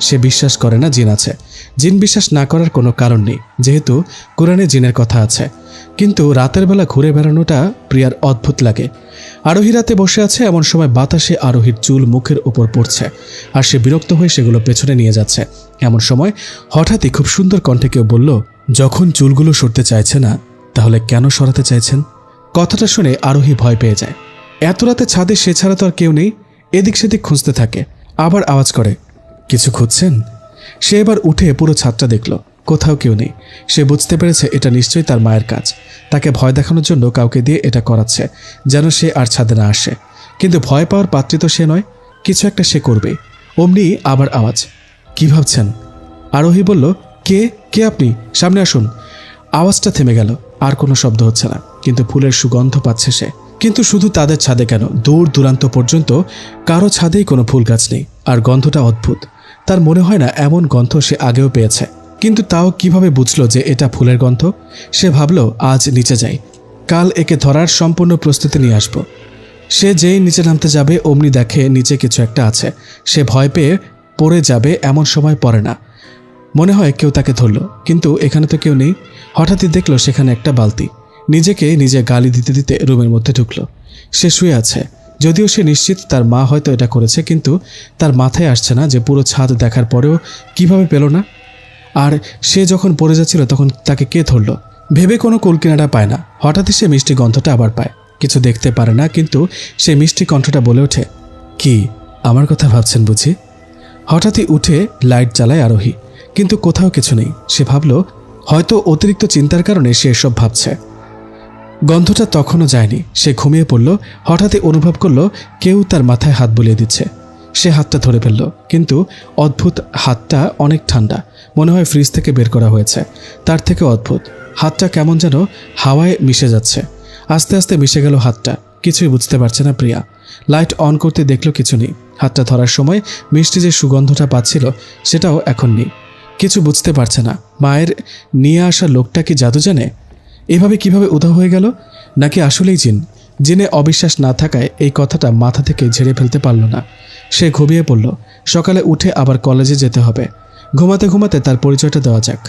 সে বিশ্বাস করে না জিন আছে। জিন বিশ্বাস না করার কোনো কারণ নেই, যেহেতু কোরআনে জিনের কথা আছে। কিন্তু রাতের বেলা ঘুরে বেড়ানোটা প্রিয়ার অদ্ভুত লাগে। আরোহী রাতে বসে আছে, এমন সময় বাতাসে আরোহীর চুল মুখের উপর পড়ছে, আর সে বিরক্ত হয়ে সেগুলো পেছনে নিয়ে যাচ্ছে। এমন সময় হঠাৎই খুব সুন্দর কণ্ঠে কেউ বলল, যখন চুলগুলো সরতে চাইছে না, তাহলে কেন সরাতে চাইছেন? কথাটা শুনে আরোহী ভয় পেয়ে যায়। এত রাতে ছাদে সে ছাড়া তো আর কেউ নেই। এদিক সেদিক খুঁজতে থাকে, আবার আওয়াজ করে, কিছু খুঁজছেন? সে এবার উঠে পুরো ছাদটা দেখল, কোথাও কেউ নেই। সে বুঝতে পেরেছে এটা নিশ্চয়ই তার মায়ের কাজ। তাকে ভয় দেখানোর জন্য কাউকে দিয়ে এটা করাচ্ছে, যেন সে আর ছাদে না আসে। কিন্তু ভয় পাওয়ার পাত্রী তো সে নয়, কিছু একটা সে করবে। অমনি আবার আওয়াজ, কি ভাবছেন? আরোহী বলল, কে কে আপনি? সামনে আসুন। আওয়াজটা থেমে গেল, আর কোনো শব্দ হচ্ছে না, কিন্তু ফুলের সুগন্ধ পাচ্ছে সে। কিন্তু শুধু তাদের ছাদে কেন, দূর দূরান্ত পর্যন্ত কারো ছাদেই কোনো ফুল গাছ নেই। আর গন্ধটা অদ্ভুত। তার মনে হয় না এমন গন্ধ সে আগেও পেয়েছে। কিন্তু তাও কিভাবে বুঝলো যে এটা ফুলের গন্ধ? সে ভাবল, আজ নিচে যাই, কাল একে ধরার সম্পূর্ণ প্রস্তুতি নিয়ে আসব। সে যেই নিচে নামতে যাবে অমনি দেখে নিচে কিছু একটা আছে। সে ভয় পেয়ে পড়ে যাবে এমন সময় পড়ে না। মনে হয় কেউ তাকে ধরল, কিন্তু এখানে তো কেউ নেই। হঠাৎই দেখলো সেখানে একটা বালতি। নিজেকে নিজে গালি দিতে দিতে রুমের মধ্যে ঢুকলো। সে শুয়ে আছে, যদিও সে নিশ্চিত তার মা হয়তো এটা করেছে, কিন্তু তার মাথায় আসছে না যে পুরো ছাদ দেখার পরেও কিভাবে পেল না। আর সে যখন পড়ে যাচ্ছিল তখন তাকে কে ধরল? ভেবে কোনো কুলকিনারা পায় না। হঠাৎই সে মিষ্টি গন্ধটা আবার পায়। কিছু দেখতে পারে না, কিন্তু সে মিষ্টি কণ্ঠটা বলে ওঠে, কি আমার কথা ভাবছেন বুঝি? হঠাৎই উঠে লাইট জ্বালায় আরোহী, কিন্তু কোথাও কিছু নেই। সে ভাবল হয়তো অতিরিক্ত চিন্তার কারণে সে এসব ভাবছে। গন্ধটা তখনও যায়নি। সে ঘুমিয়ে পড়ল। হঠাৎই অনুভব করলো কেউ তার মাথায় হাত বুলিয়ে দিচ্ছে। সে হাতটা ধরে ফেলল, কিন্তু অদ্ভুত, হাতটা অনেক ঠান্ডা, মনে হয় ফ্রিজ থেকে বের করা হয়েছে। তার থেকে অদ্ভুত, হাতটা কেমন যেন হাওয়ায় মিশে যাচ্ছে। আস্তে আস্তে মিশে গেল হাতটা। কিছুই বুঝতে পারছে না প্রিয়া। লাইট অন করতে দেখলো কিছু নেই। হাতটা ধরার সময় মিষ্টি যে সুগন্ধটা পাচ্ছিল সেটাও এখন নেই। কিছু বুঝতে পারছে না। মায়ের নিয়ে আসা লোকটা কি জাদু জানে? এভাবে কিভাবে উধাও হয়ে গেল? নাকি আসলেই জিন? জিনে অবিশ্বাস না থাকায় এই কথাটা মাথা থেকে ঝেড়ে ফেলতে পারল না। সে ঘুমিয়ে পড়ল। সকালে উঠে আবার কলেজে যেতে হবে। ঘুমাতে ঘুমাতে তার পরিচয়টা দেওয়া যাক।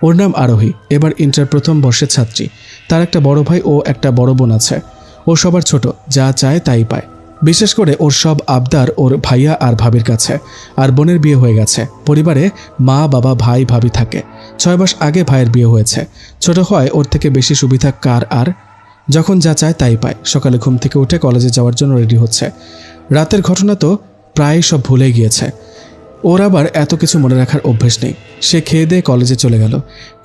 ওর নাম আরোহী, এবার ইন্টার প্রথম বর্ষের ছাত্রী। তার একটা বড় ভাই ও একটা বড় বোন আছে। ও সবার ছোট, যা চায় তাই পায়। বিশেষ করে ওর সব আবদার ওর ভাইয়া আর ভাবির কাছে। আর বোনের বিয়ে হয়ে গেছে। পরিবারে মা বাবা ভাই ভাবি থাকে। 6 মাস আগে ভাইয়ের বিয়ে হয়েছে। ছোট হয়, ওর থেকে বেশি সুবিধা কার আর? যখন যা চায় তাই পায়। সকালে ঘুম থেকে উঠে কলেজে যাওয়ার জন্য রেডি হচ্ছে। রাতের ঘটনা তো প্রায় সব ভুলে গিয়েছে। ওর আবার এত কিছু মনে রাখার অভ্যেস নেই। সে খেয়ে দিয়ে কলেজে চলে গেল।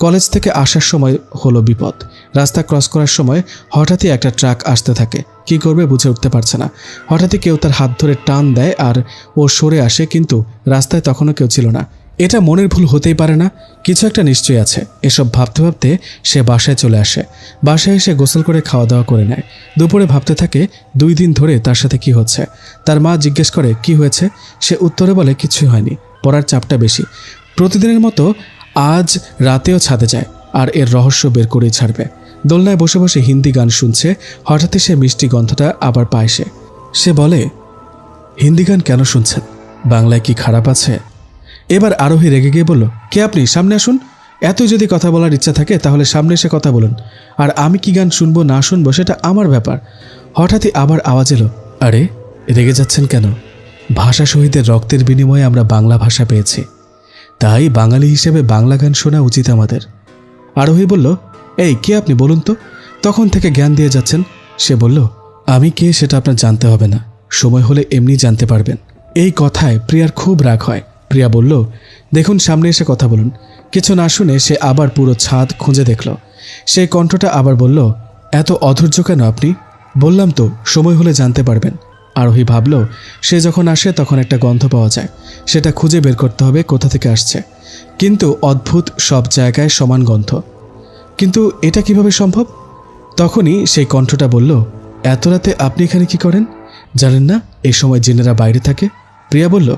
কলেজ থেকে আসার সময় হলো বিপদ। রাস্তা ক্রস করার সময় হঠাৎই একটা ট্রাক আসতে থাকে। কি করবে বুঝে উঠতে পারছে না। হঠাৎই কেউ তার হাত ধরে টান দেয় আর ও সরে আসে, কিন্তু রাস্তায় তখনও কেউ ছিল না। এটা মনের ভুল হতেই পারে না, কিছু একটা নিশ্চয়ই আছে। এসব ভাবতে ভাবতে সে বাসায় চলে আসে। বাসায় এসে গোসল করে খাওয়া দাওয়া করে নেয়। দুপুরে ভাবতে থাকে 2 দিন ধরে তার সাথে কি হচ্ছে। তার মা জিজ্ঞেস করে কি হয়েছে। সে উত্তরে বলে কিছুই হয়নি, পড়ার চাপটা বেশি। প্রতিদিনের মতো আজ রাতেও ছাদে যায়, আর এর রহস্য বের করেই ছাড়বে। দোলনায় বসে বসে হিন্দি গান শুনছে। হঠাৎই সে মিষ্টি গন্ধটা আবার পায়। সে বলে, হিন্দি গান কেন শুনছেন? বাংলায় কি খারাপ আছে? এবার আরোহী রেগে গিয়ে বলল, কে আপনি? সামনে আসুন। এতই যদি কথা বলার ইচ্ছা থাকে তাহলে সামনে এসে কথা বলুন। আর আমি কি গান শুনবো না শুনবো সেটা আমার ব্যাপার। হঠাৎই আবার আওয়াজ এলো, আরে রেগে যাচ্ছেন কেন? ভাষা শহীদের রক্তের বিনিময়ে আমরা বাংলা ভাষা পেয়েছি, তাই বাঙালি হিসেবে বাংলা গান শোনা উচিত আমাদের। আরোহী বলল, এই কে আপনি বলুন তো? তখন থেকে জ্ঞান দিয়ে যাচ্ছেন। সে বলল, আমি কে সেটা আপনার জানতে হবে না, সময় হলে এমনি জানতে পারবেন। এই কথায় প্রিয়ার খুব রাগ হয়। প্রিয়া বলল, দেখুন সামনে এসে কথা বলুন। কিছু না শুনে সে আবার পুরো ছাদ খুঁজে দেখল। সেই কণ্ঠটা আবার বলল, এত অধৈর্য কেন আপনি? বললাম তো সময় হলে জানতে পারবেন। আরোহী ভাবল, সে যখন আসে তখন একটা গন্ধ পাওয়া যায়, সেটা খুঁজে বের করতে হবে কোথা থেকে আসছে। কিন্তু অদ্ভুত, সব জায়গায় সমান গন্ধ। কিন্তু এটা কিভাবে সম্ভব? তখনই সেই কণ্ঠটা বলল, এত রাতে আপনি এখানে কি করেন? জানেন না এই সময় জিনেরা বাইরে থাকে? প্রিয়া বলল,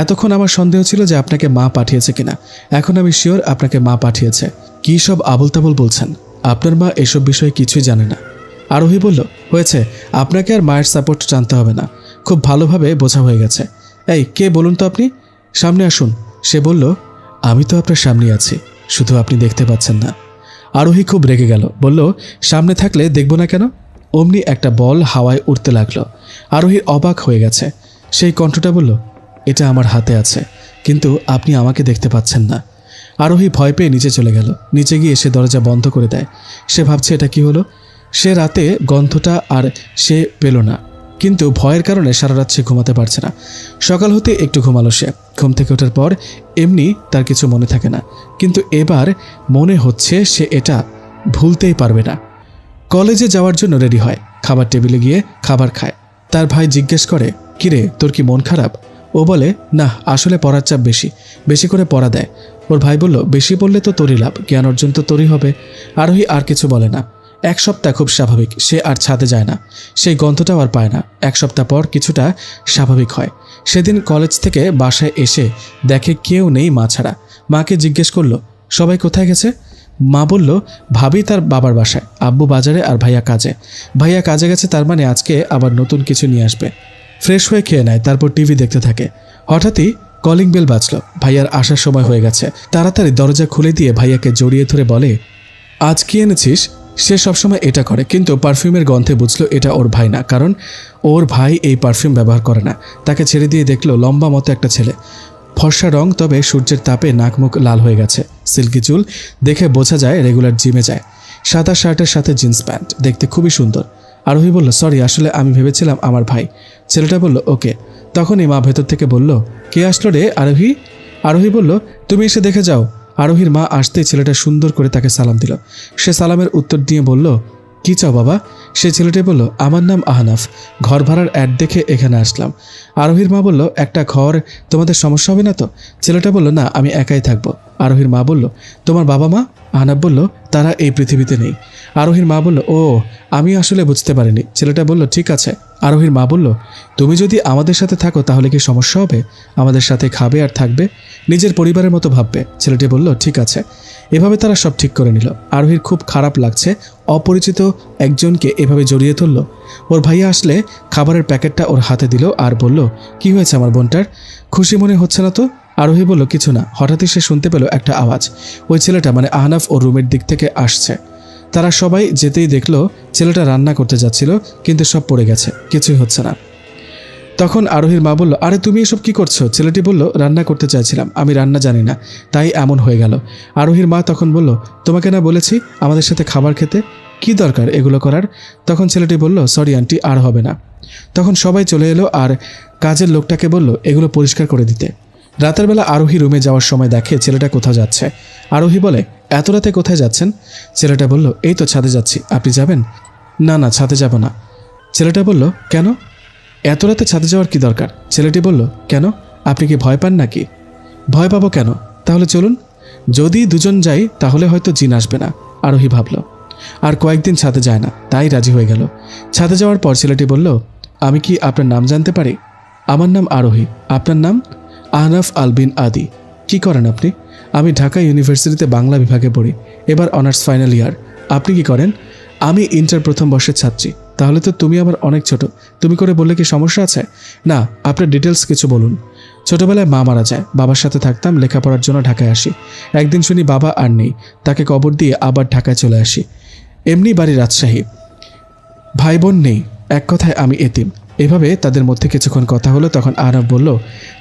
এতক্ষণ আমার সন্দেহ ছিল যে আপনাকে মা পাঠিয়েছে কিনা। এখন আমি শিওর আপনাকে মা পাঠিয়েছে। কি সব আবল তাবল বলছেন? আপনার মা এসব বিষয়ে কিছুই জানে না। আরোহী বলল, হয়েছে, আপনাকে আর মায়ের সাপোর্ট জানতে হবে না, খুব ভালোভাবে বোঝা হয়ে গেছে। এই কে বলুন তো আপনি? সামনে আসুন। সে বলল, আমি তো আপনার সামনে আছি, শুধু আপনি দেখতে পাচ্ছেন না। আরোহী খুব রেগে গেল, বলল, সামনে থাকলে দেখব না কেন? অমনি একটা বল হাওয়ায় উঠতে লাগলো। আরোহীর অবাক হয়ে গেছে। সেই কণ্ঠটা বলল, এটা আমার হাতে আছে, কিন্তু আপনি আমাকে দেখতে পাচ্ছেন না। আরোহী ভয় পেয়ে নিচে চলে গেল। নিচে গিয়ে সে দরজা বন্ধ করে দেয়। সে ভাবছে এটা কি হলো। সে রাতে গন্ধটা আর সে পেল না, কিন্তু ভয়ের কারণে সারা রাত সে ঘুমাতে পারছে না। সকাল হতে একটু ঘুমালো সে। ঘুম থেকে ওঠার পর এমনি তার কিছু মনে থাকে না, কিন্তু এবার মনে হচ্ছে সে এটা ভুলতেই পারবে না। কলেজে যাওয়ার জন্য রেডি হয়। খাবার টেবিলে গিয়ে খাবার খায়। তার ভাই জিজ্ঞেস করে, কিরে তোর কি মন খারাপ? ও বলে, না আসলে পড়ার চাপ বেশি, বেশি করে পড়া দেয়। ওর ভাই বলল, বেশি পড়লে তো তোরই লাভ, জ্ঞান অর্জন তো তোরই হবে। আরোহী আর কিছু বলে না। এক সপ্তাহ খুব স্বাভাবিক, সে আর ছাদে যায় না, সেই গন্ধটাও আর পায় না। এক সপ্তাহ পর কিছুটা স্বাভাবিক হয়। সেদিন কলেজ থেকে বাসায় এসে দেখে কেউ নেই মা ছাড়া। মাকে জিজ্ঞেস করলো, সবাই কোথায় গেছে? মা বলল, ভাবি তার বাবার বাসায়, আব্বু বাজারে আর ভাইয়া কাজে। ভাইয়া কাজে গেছে, তার মানে আজকে আবার নতুন কিছু নিয়ে আসবে। ফ্রেশ হয়ে খেয়ে নেয়, তারপর টিভি দেখতে থাকে। হঠাৎই কলিং বেল বাজলো। ভাইয়ার আসার সময় হয়ে গেছে। তাড়াতাড়ি দরজা খুলে দিয়ে ভাইয়াকে জড়িয়ে ধরে বলে, আজ কি এনেছিস? সে সবসময় এটা করে, কিন্তু পারফিউমের গন্ধে বুঝলো এটা ওর ভাই না, কারণ ওর ভাই এই পারফিউম ব্যবহার করে না। তাকে ছেড়ে দিয়ে দেখলো লম্বা মতো একটা ছেলে, ফর্সা রং, তবে সূর্যের তাপে নাক মুখ লাল হয়ে গেছে। সিল্কি চুল, দেখে বোঝা যায় রেগুলার জিমে যায়। সাদা শার্টের সাথে জিন্স প্যান্ট, দেখতে খুবই সুন্দর। আরোহী বলল, সরি, আসলে আমি ভেবেছিলাম আমার ভাই। ছেলেটা বলল, ওকে। তখনই মা ভেতর থেকে বলল, কে আসলো রে আরোহী? আরোহী বলল, তুমি এসে দেখে যাও। আরোহীর মা আসতেই ছেলেটা সুন্দর করে তাকে সালাম দিল। সে সালামের উত্তর দিয়ে বলল, কি চাও বাবা? সে ছেলেটি বলল, আমার নাম আহনাফ, ঘর ভাড়ার অ্যাড দেখে এখানে আসলাম। আরোহীর মা বলল, একটা ঘর তোমাদের সমস্যা হবে না তো? ছেলেটা বলল, না, আমি একাই থাকবো। আরোহীর মা বলল, তোমার বাবা মা? আহনাফ বলল, তারা এই পৃথিবীতে নেই। আরোহীর মা বলল, ও, আমি আসলে বুঝতে পারিনি। ছেলেটা বলল, ঠিক আছে। আরোহীর মা বলল, তুমি যদি আমাদের সাথে থাকো তাহলে কি সমস্যা হবে? আমাদের সাথে খাবে আর থাকবে, নিজের পরিবারের মতো ভাববে। ছেলেটি বলল, ঠিক আছে। এভাবে তারা সব ঠিক করে নিল। আরোহীর খুব খারাপ লাগছে, অপরিচিত একজনকে এভাবে জড়িয়ে ধরল। ওর ভাইয়া আসলে খাবারের প্যাকেটটা ওর হাতে দিল আর বলল, কি হয়েছে আমার বোনটার? খুশি মনে হচ্ছে না তো? আরোহী বলল, কিছু না। হঠাৎই সে শুনতে পেল একটা আওয়াজ। ওই ছেলেটা মানে আহনাফ ওর রুমের দিক থেকে আসছে। তারা সবাই যেতেই দেখলো ছেলেটা রান্না করতে যাচ্ছিল, কিন্তু সব পড়ে গেছে, কিছুই হচ্ছে না। তখন আরোহীর মা বলল, আরে তুমি এসব কি করছো? ছেলেটি বলল, রান্না করতে চাইছিলাম, আমি রান্না জানি না, তাই এমন হয়ে গেল। আরোহীর মা তখন বলল, তোমাকে না বলেছি আমাদের সাথে খাবার খেতে? কি দরকার এগুলো করার? তখন ছেলেটি বলল, সরি আন্টি, আর হবে না। তখন সবাই চলে এলো আর কাজের লোকটাকে বলল এগুলো পরিষ্কার করে দিতে। রাতের বেলা আরোহী রুমে যাওয়ার সময় দেখে ছেলেটা কোথাও যাচ্ছে। আরোহী বলে, এত রাতে কোথায় যাচ্ছেন? ছেলেটা বলল, এই তো ছাদে যাচ্ছি, আপনি যাবেন? না না, ছাদে যাব না। ছেলেটা বলল, কেন? এত রাতে ছাদে যাওয়ার কি দরকার? ছেলেটি বলল, কেন, আপনি কি ভয় পান নাকি? ভয় পাবো কেন? তাহলে চলুন। যদি দুজন যাই তাহলে হয়তো জিন আসবে না, আরোহী ভাবল। আর কয়েকদিন ছাদে যায় না, তাই রাজি হয়ে গেল। ছাদে যাওয়ার পর ছেলেটি বলল, আমি কি আপনার নাম জানতে পারি? আমার নাম আরোহী। আপনার নাম? আহনাফ আল বিন আদি। কি করেন আপনি? আমি ঢাকা ইউনিভার্সিটিতে বাংলা বিভাগে পড়ি, এবার অনার্স ফাইনাল ইয়ার। আপনি কি করেন? আমি ইন্টার প্রথম বর্ষের ছাত্রী। তাহলে তো তুমি আবার অনেক ছোট। তুমি করে বললে কি সমস্যা আছে? না, আপনার ডিটেলস কিছু বলুন। ছোটবেলায় মা মারা যায়, বাবার সাথে থাকতাম, লেখাপড়ার জন্য ঢাকায় আসি। একদিন শুনি বাবা আর নেই, তাকে কবর দিয়ে আবার ঢাকায় চলে আসি। এমনি বাড়ি রাজশাহী, ভাই বোন নেই, এক কথায় আমি এতিম। এভাবে তাদের মধ্যে কিছুক্ষণ কথা হলো। তখন আহনাফ বলল,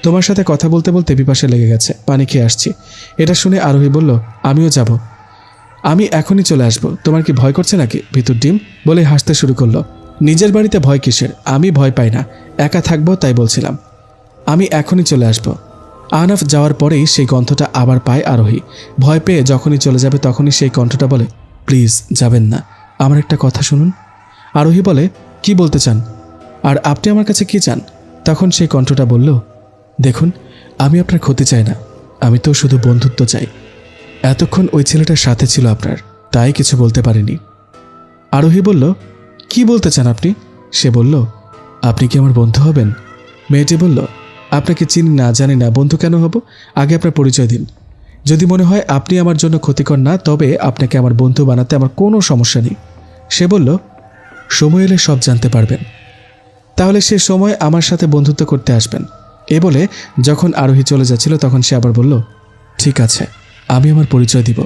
তোমার সাথে কথা বলতে বলতে পিপাসা লেগে গেছে, পানি খেয়ে আসছি। এটা শুনে আরোহী বলল, আমিও যাব, আমি এখনই চলে আসবো। তোমার কি ভয় করছে নাকি ভিতর ডিম? বলে হাসতে শুরু করলো। নিজের বাড়িতে ভয় কিসের? আমি ভয় পাই না, একা থাকবো তাই বলছিলাম। আমি এখনই চলে আসবো। আহনাফ যাওয়ার পরেই সেই গন্ধটা আবার পায় আরোহী। ভয় পেয়ে যখনই চলে যাবে তখনই সেই কণ্ঠটা বলে, প্লিজ যাবেন না, আমার একটা কথা শুনুন। আরোহী বলে, কি বলতে চান? আর আপনি আমার কাছে কি চান? তখন সেই কণ্ঠটা বলল, দেখুন, আমি আপনার ক্ষতি চাই না, আমি তো শুধু বন্ধুত্ব চাই। এতক্ষণ ওই ছেলেটার সাথে ছিল আপনার, তাই কিছু বলতে পারিনি। আরোহী বলল, কি বলতে চান আপনি? সে বলল, আপনি কি আমার বন্ধু হবেন? মেয়েটি বলল, আপনাকে চিনি না, জানি না, বন্ধু কেন হব? আগে আপনার পরিচয় দিন। যদি মনে হয় আপনি আমার জন্য ক্ষতিকর না, তবে আপনাকে আমার বন্ধু বানাতে আমার কোনো সমস্যা নেই। সে বলল, সময় এলে সব জানতে পারবেন। তাহলে সে সময় আমার সাথে বন্ধুত্ব করতে আসবেন। এ বলে যখন আরোহী চলে যাচ্ছিল তখন সে আবার বলল, ঠিক আছে, আমি আমার পরিচয় দিব।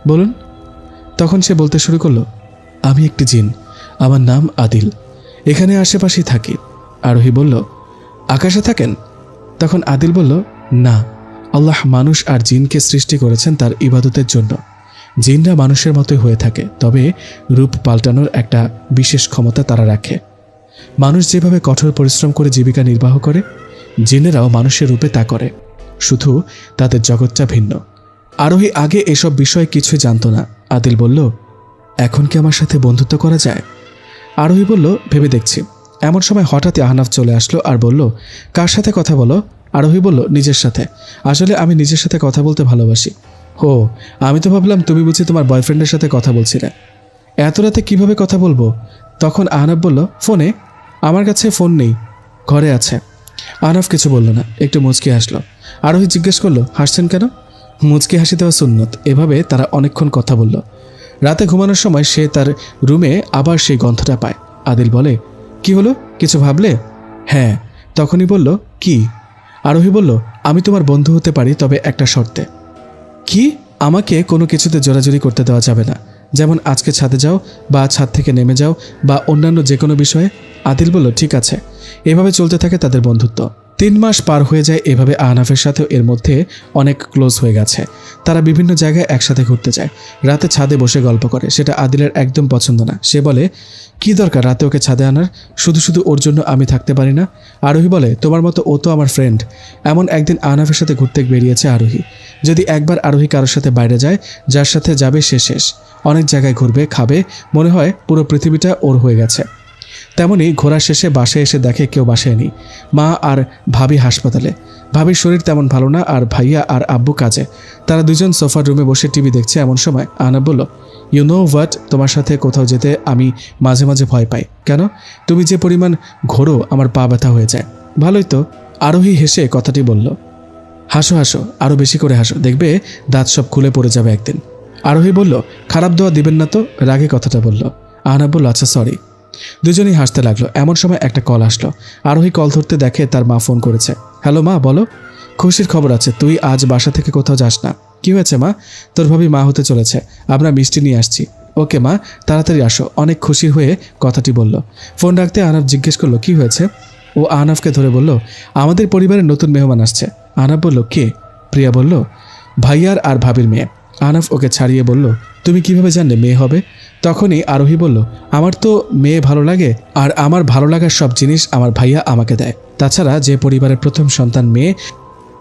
বলুন। তখন সে বলতে শুরু করলো, আমি একটি জিন, আমার নাম আদিল, এখানে আশেপাশেই থাকি। আরোহী বলল, আকাশে থাকেন? তখন আদিল বলল, না, আল্লাহ মানুষ আর জিনকে সৃষ্টি করেছেন তার ইবাদতের জন্য। জিনরা মানুষের মতোই হয়ে থাকে, তবে রূপ পাল্টানোর একটা বিশেষ ক্ষমতা তারা রাখে। মানুষ যেভাবে কঠোর পরিশ্রম করে জীবিকা নির্বাহ করে, জিনেরাও মানুষের রূপে তা করে, শুধু তাদের জগৎটা ভিন্ন। আরোহী আগে এসব বিষয়ে কিছুই জানত না। আদিল বলল, এখন কি আমার সাথে বন্ধুত্ব করা যায়? আরোহী বলল, ভেবে দেখছি। এমন সময় হঠাৎই আহনাফ চলে আসলো আর বলল, কার সাথে কথা বলো? আরোহী বলল, নিজের সাথে। আসলে আমি নিজের সাথে কথা বলতে ভালোবাসি। হো, আমি তো ভাবলাম তুমি বুঝি তোমার বয়ফ্রেন্ডের সাথে কথা বলছিলে। এত রাতে কিভাবে কথা বলবো? তখন আহনাফ বলল, ফোনে। আমার কাছে ফোন নেই, ঘরে আছে। আহনাফ কিছু বলল না, একটু মুচকি হাসলো। আরোহী জিজ্ঞেস করলো, হাসছেন কেন? মুচকি হাসি দেওয়া সুন্নত। এভাবে তারা অনেকক্ষণ কথা বলল। রাতে ঘুমানোর সময় সে তার রুমে আবার সেই গন্ধটা পায়। আদিল বলে, কি হলো, কিছু ভাবলে? হ্যাঁ। তখনই বলল, কি? আরোহী বলল, আমি তোমার বন্ধু হতে পারি, তবে একটা শর্তে। কি? আমাকে কোনো কিছুতে জোরাজুরি করতে দেওয়া যাবে না, যেমন আজকে ছাদে যাও বা ছাদ থেকে নেমে যাও বা অন্যান্য যে কোনো বিষয়ে। আদিল বলল, ঠিক আছে। এভাবে চলতে থাকে তাদের বন্ধুত্ব। 3 মাস পার হয়ে যায় এভাবে। আহনাফের সাথেও এর মধ্যে অনেক ক্লোজ হয়ে গেছে। তারা বিভিন্ন জায়গায় একসাথে ঘুরতে যায়, রাতে ছাদে বসে গল্প করে। সেটা আদিলের একদম পছন্দ না। সে বলে, কি দরকার রাতে ওকে ছাদে আনার? শুধু শুধু ওর জন্য আমি থাকতে পারি না। আরোহী বলে, তোমার মতো ও তো আমার ফ্রেন্ড। এমন একদিন আহনাফের সাথে ঘুরতে বেরিয়েছে আরোহী। যদি একবার আরোহী কারোর সাথে বাইরে যায়, যার সাথে যাবে সে শেষ। অনেক জায়গায় ঘুরবে, খাবে, মনে হয় পুরো পৃথিবীটা ওর হয়ে গেছে। তেমনই ঘোরা শেষে বাসায় এসে দেখে কেউ বাসায় নেই। মা আর ভাবি হাসপাতালে। ভাবির শরীর তেমন ভালো না, আর ভাইয়া আর আব্বু কাজে। তারা দুজন সোফার রুমে বসে টিভি দেখছে। এমন সময় আহনাফ বলল, ইউ নো হোয়াট, তোমার সাথে কোথাও যেতে আমি মাঝে মাঝে ভয় পাই। কেন? তুমি যে পরিমাণ ঘোরো, আমার পা ব্যথা হয়ে যায়। ভালোই তো। আরোহী হেসে কথাটি বলল, হাসো হাসো, আরও বেশি করে হাসো, দেখবে দাঁত সব খুলে পড়ে যাবে একদিন। আরোহী বলল, খারাপ দোয়া দিবেন না তো, রাগে কথাটা বলল। আহনাফ বলল, আচ্ছা সরি। দুজনেই হাসতে লাগলো। এমন সময় একটা কল আসলো। আরোহী কল ধরতে দেখে তার মা ফোন করেছে। হ্যালো মা, বলো। খুশির খবর আছে, তুই আজ বাসা থেকে কোথাও যাস না। কি হয়েছে মা? তোর ভাবি মা হতে চলেছে, আমরা মিষ্টি নিয়ে আসছি। ওকে মা, তাড়াতাড়ি আসো। অনেক খুশি হয়ে কথাটি বলল। ফোন রাখতে আহনাফ জিজ্ঞেস করলো, কি হয়েছে? ও আহনাফকে ধরে বলল, আমাদের পরিবারের নতুন মেহমান আসছে। আহনাফ বলল, কে? প্রিয়া বলল, ভাইয়ার আর ভাবির মেয়ে। আহনাফ ওকে ছাড়িয়ে বলল, তুমি কিভাবে জানলে মেয়ে হবে? তখনই আরোহী বলল, আমার তো মেয়ে ভালো লাগে, আর আমার ভালো লাগার সব জিনিস আমার ভাইয়া আমাকে দেয়। তাছাড়া যে পরিবারের প্রথম সন্তান মেয়ে,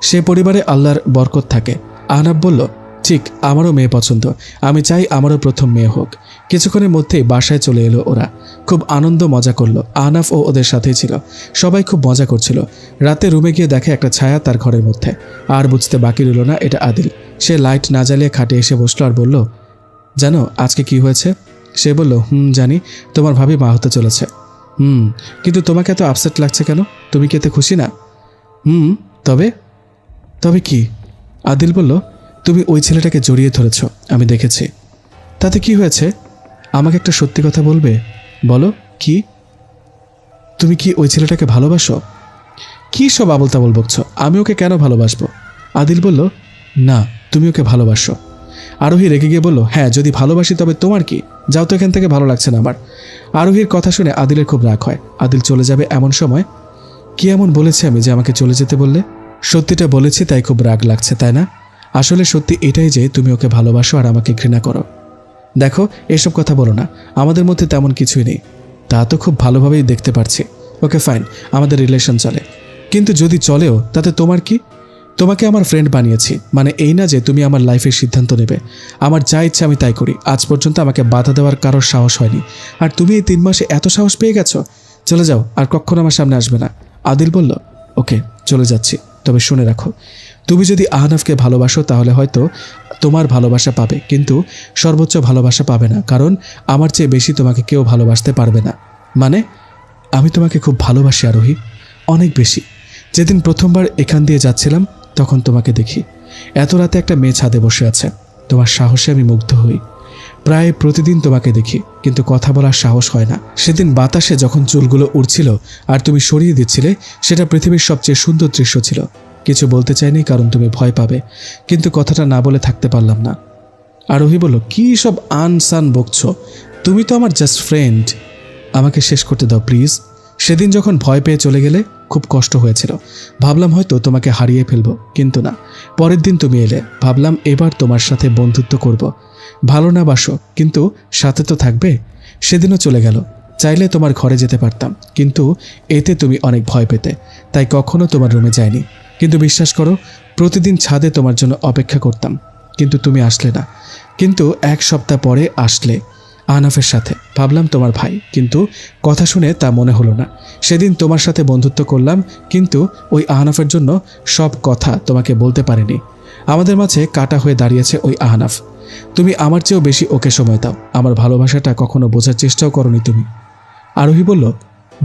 সে পরিবারে আল্লাহর বরকত থাকে। আহনাফ বলল, ঠিক, আমারও মেয়ে পছন্দ, আমি চাই আমারও প্রথম মেয়ে হোক। কিছুক্ষণের মধ্যেই বাসায় চলে এলো ওরা। খুব আনন্দ মজা করলো। আহনাফ ও ওদের সাথেই ছিল। সবাই খুব মজা করছিল। রাতে রুমে গিয়ে দেখে একটা ছায়া তার ঘরের মধ্যে। আর বুঝতে বাকি রইল না এটা আদিল। সে লাইট না জ্বালিয়ে খাটে এসে বসলো আর বলল, জানো আজকে কি হয়েছে? সে বলল, জানি, তোমার ভাবি মা হতে চলেছে। কিন্তু তোমাকে এত আপসেট লাগছে কেন? তুমি কি এতে খুশি না? তবে তবে কি? আদিল বলল, তুমি ওই ছেলেটাকে জড়িয়ে ধরেছ, আমি দেখেছি। তাতে কি হয়েছে? আমাকে একটা সত্যি কথা বলবে? বলো, কি? তুমি কি ওই ছেলেটাকে ভালোবাসো? কি সব আবল তাবল বকছো? আমি ওকে কেন ভালোবাসবো? আদিল বলল, না, তুমি ওকে ভালোবাসো। আরোহী রেগে গিয়ে বলল, হ্যাঁ, যদি ভালোবাসি তবে তোমার কি? যাও তো এখান থেকে, ভালো লাগছে না আমার। আরোহীর কথা শুনে আদিলের খুব রাগ হয়। আদিল চলে যাবে এমন সময়, কি এমন বলেছে আমি যে আমাকে চলে যেতে বললে? সত্যিটা বলেছি তাই খুব রাগ লাগছে, তাই না? আসলে সত্যি এটাই যে তুমি ওকে ভালোবাসো আর আমাকে ঘৃণা করো। দেখো, এসব কথা বলো না, আমাদের মধ্যে তেমন কিছুই নেই। তা তো খুব ভালোভাবেই দেখতে পারছি। ওকে ফাইন, আমাদের রিলেশন চলে, কিন্তু যদি চলেও তাতে তোমার কি? তোমাকে আমার ফ্রেন্ড বানিয়েছি, মানে এই না যে তুমি আমার লাইফের সিদ্ধান্ত নেবে। আমার যা ইচ্ছা আমি তাই করি। আজ পর্যন্ত আমাকে বাধা দেওয়ার কারোর সাহস হয়নি, আর তুমি এই 3 মাসে এত সাহস পেয়ে গেছো? চলে যাও, আর কখনো আমার সামনে আসবে না। আদিল বলল, ওকে, চলে যাচ্ছি, তবে শুনে রাখো, তুমি যদি আহনাফকে ভালোবাসো তাহলে হয়তো তোমার ভালোবাসা পাবে, কিন্তু সর্বোচ্চ ভালোবাসা পাবে না, কারণ আমার চেয়ে বেশি তোমাকে কেউ ভালোবাসতে পারবে না। মানে? আমি তোমাকে খুব ভালোবাসি আরোহী, অনেক বেশি। যেদিন প্রথমবার এখান দিয়ে যাচ্ছিলাম তখন তোমাকে দেখি। এত রাতে একটা মেয়ে ছাদে বসে আছে, তোমার সাহসে আমি মুগ্ধ হই। প্রায় প্রতিদিন তোমাকে দেখি, কিন্তু কথা বলার সাহস হয় না। সেদিন বাতাসে যখন চুলগুলো উড়ছিল আর তুমি সরিয়ে দিচ্ছিলে, সেটা পৃথিবীর সবচেয়ে সুন্দর দৃশ্য ছিল। কিছু বলতে চাইনি কারণ তুমি ভয় পাবে, কিন্তু কথাটা না বলে থাকতে পারলাম না। আরোহী বলল, কী সব আনসান বকছো? তুমি তো আমার জাস্ট ফ্রেন্ড। আমাকে শেষ করতে দাও প্লিজ। সেদিন যখন ভয় পেয়ে চলে গেলে খুব কষ্ট হয়েছিল। ভাবলাম হয়তো তোমাকে হারিয়ে ফেলবো, কিন্তু না। পরের দিন তুমি এলে, ভাবলাম এবার তোমার সাথে বন্ধুত্ব করব। ভালো না বাসো, কিন্তু সাথে তো থাকবে। সেদিনও চলে গেল। চাইলে তোমার ঘরে যেতে পারতাম, কিন্তু এতে তুমি অনেক ভয় পেতে, তাই কখনো তোমার রুমে যাইনি। কিন্তু বিশ্বাস করো, প্রতিদিন ছাদে তোমার জন্য অপেক্ষা করতাম, কিন্তু তুমি আসলে না। কিন্তু 1 সপ্তাহ পরে আসলে আহনাফের সাথে। ভাবলাম তোমার ভাই, কিন্তু কথা শুনে তা মনে হলো না। সেদিন তোমার সাথে বন্ধুত্ব করলাম, কিন্তু ওই আহনাফের জন্য সব কথা তোমাকে বলতে পারিনি। আমাদের মাঝে কাটা হয়ে দাঁড়িয়েছে ওই আহনাফ। তুমি আমার চেয়েও বেশি ওকে সময় দাও। আমার ভালোবাসাটা কখনো বোঝার চেষ্টাও করনি তুমি। আরোহী বলল,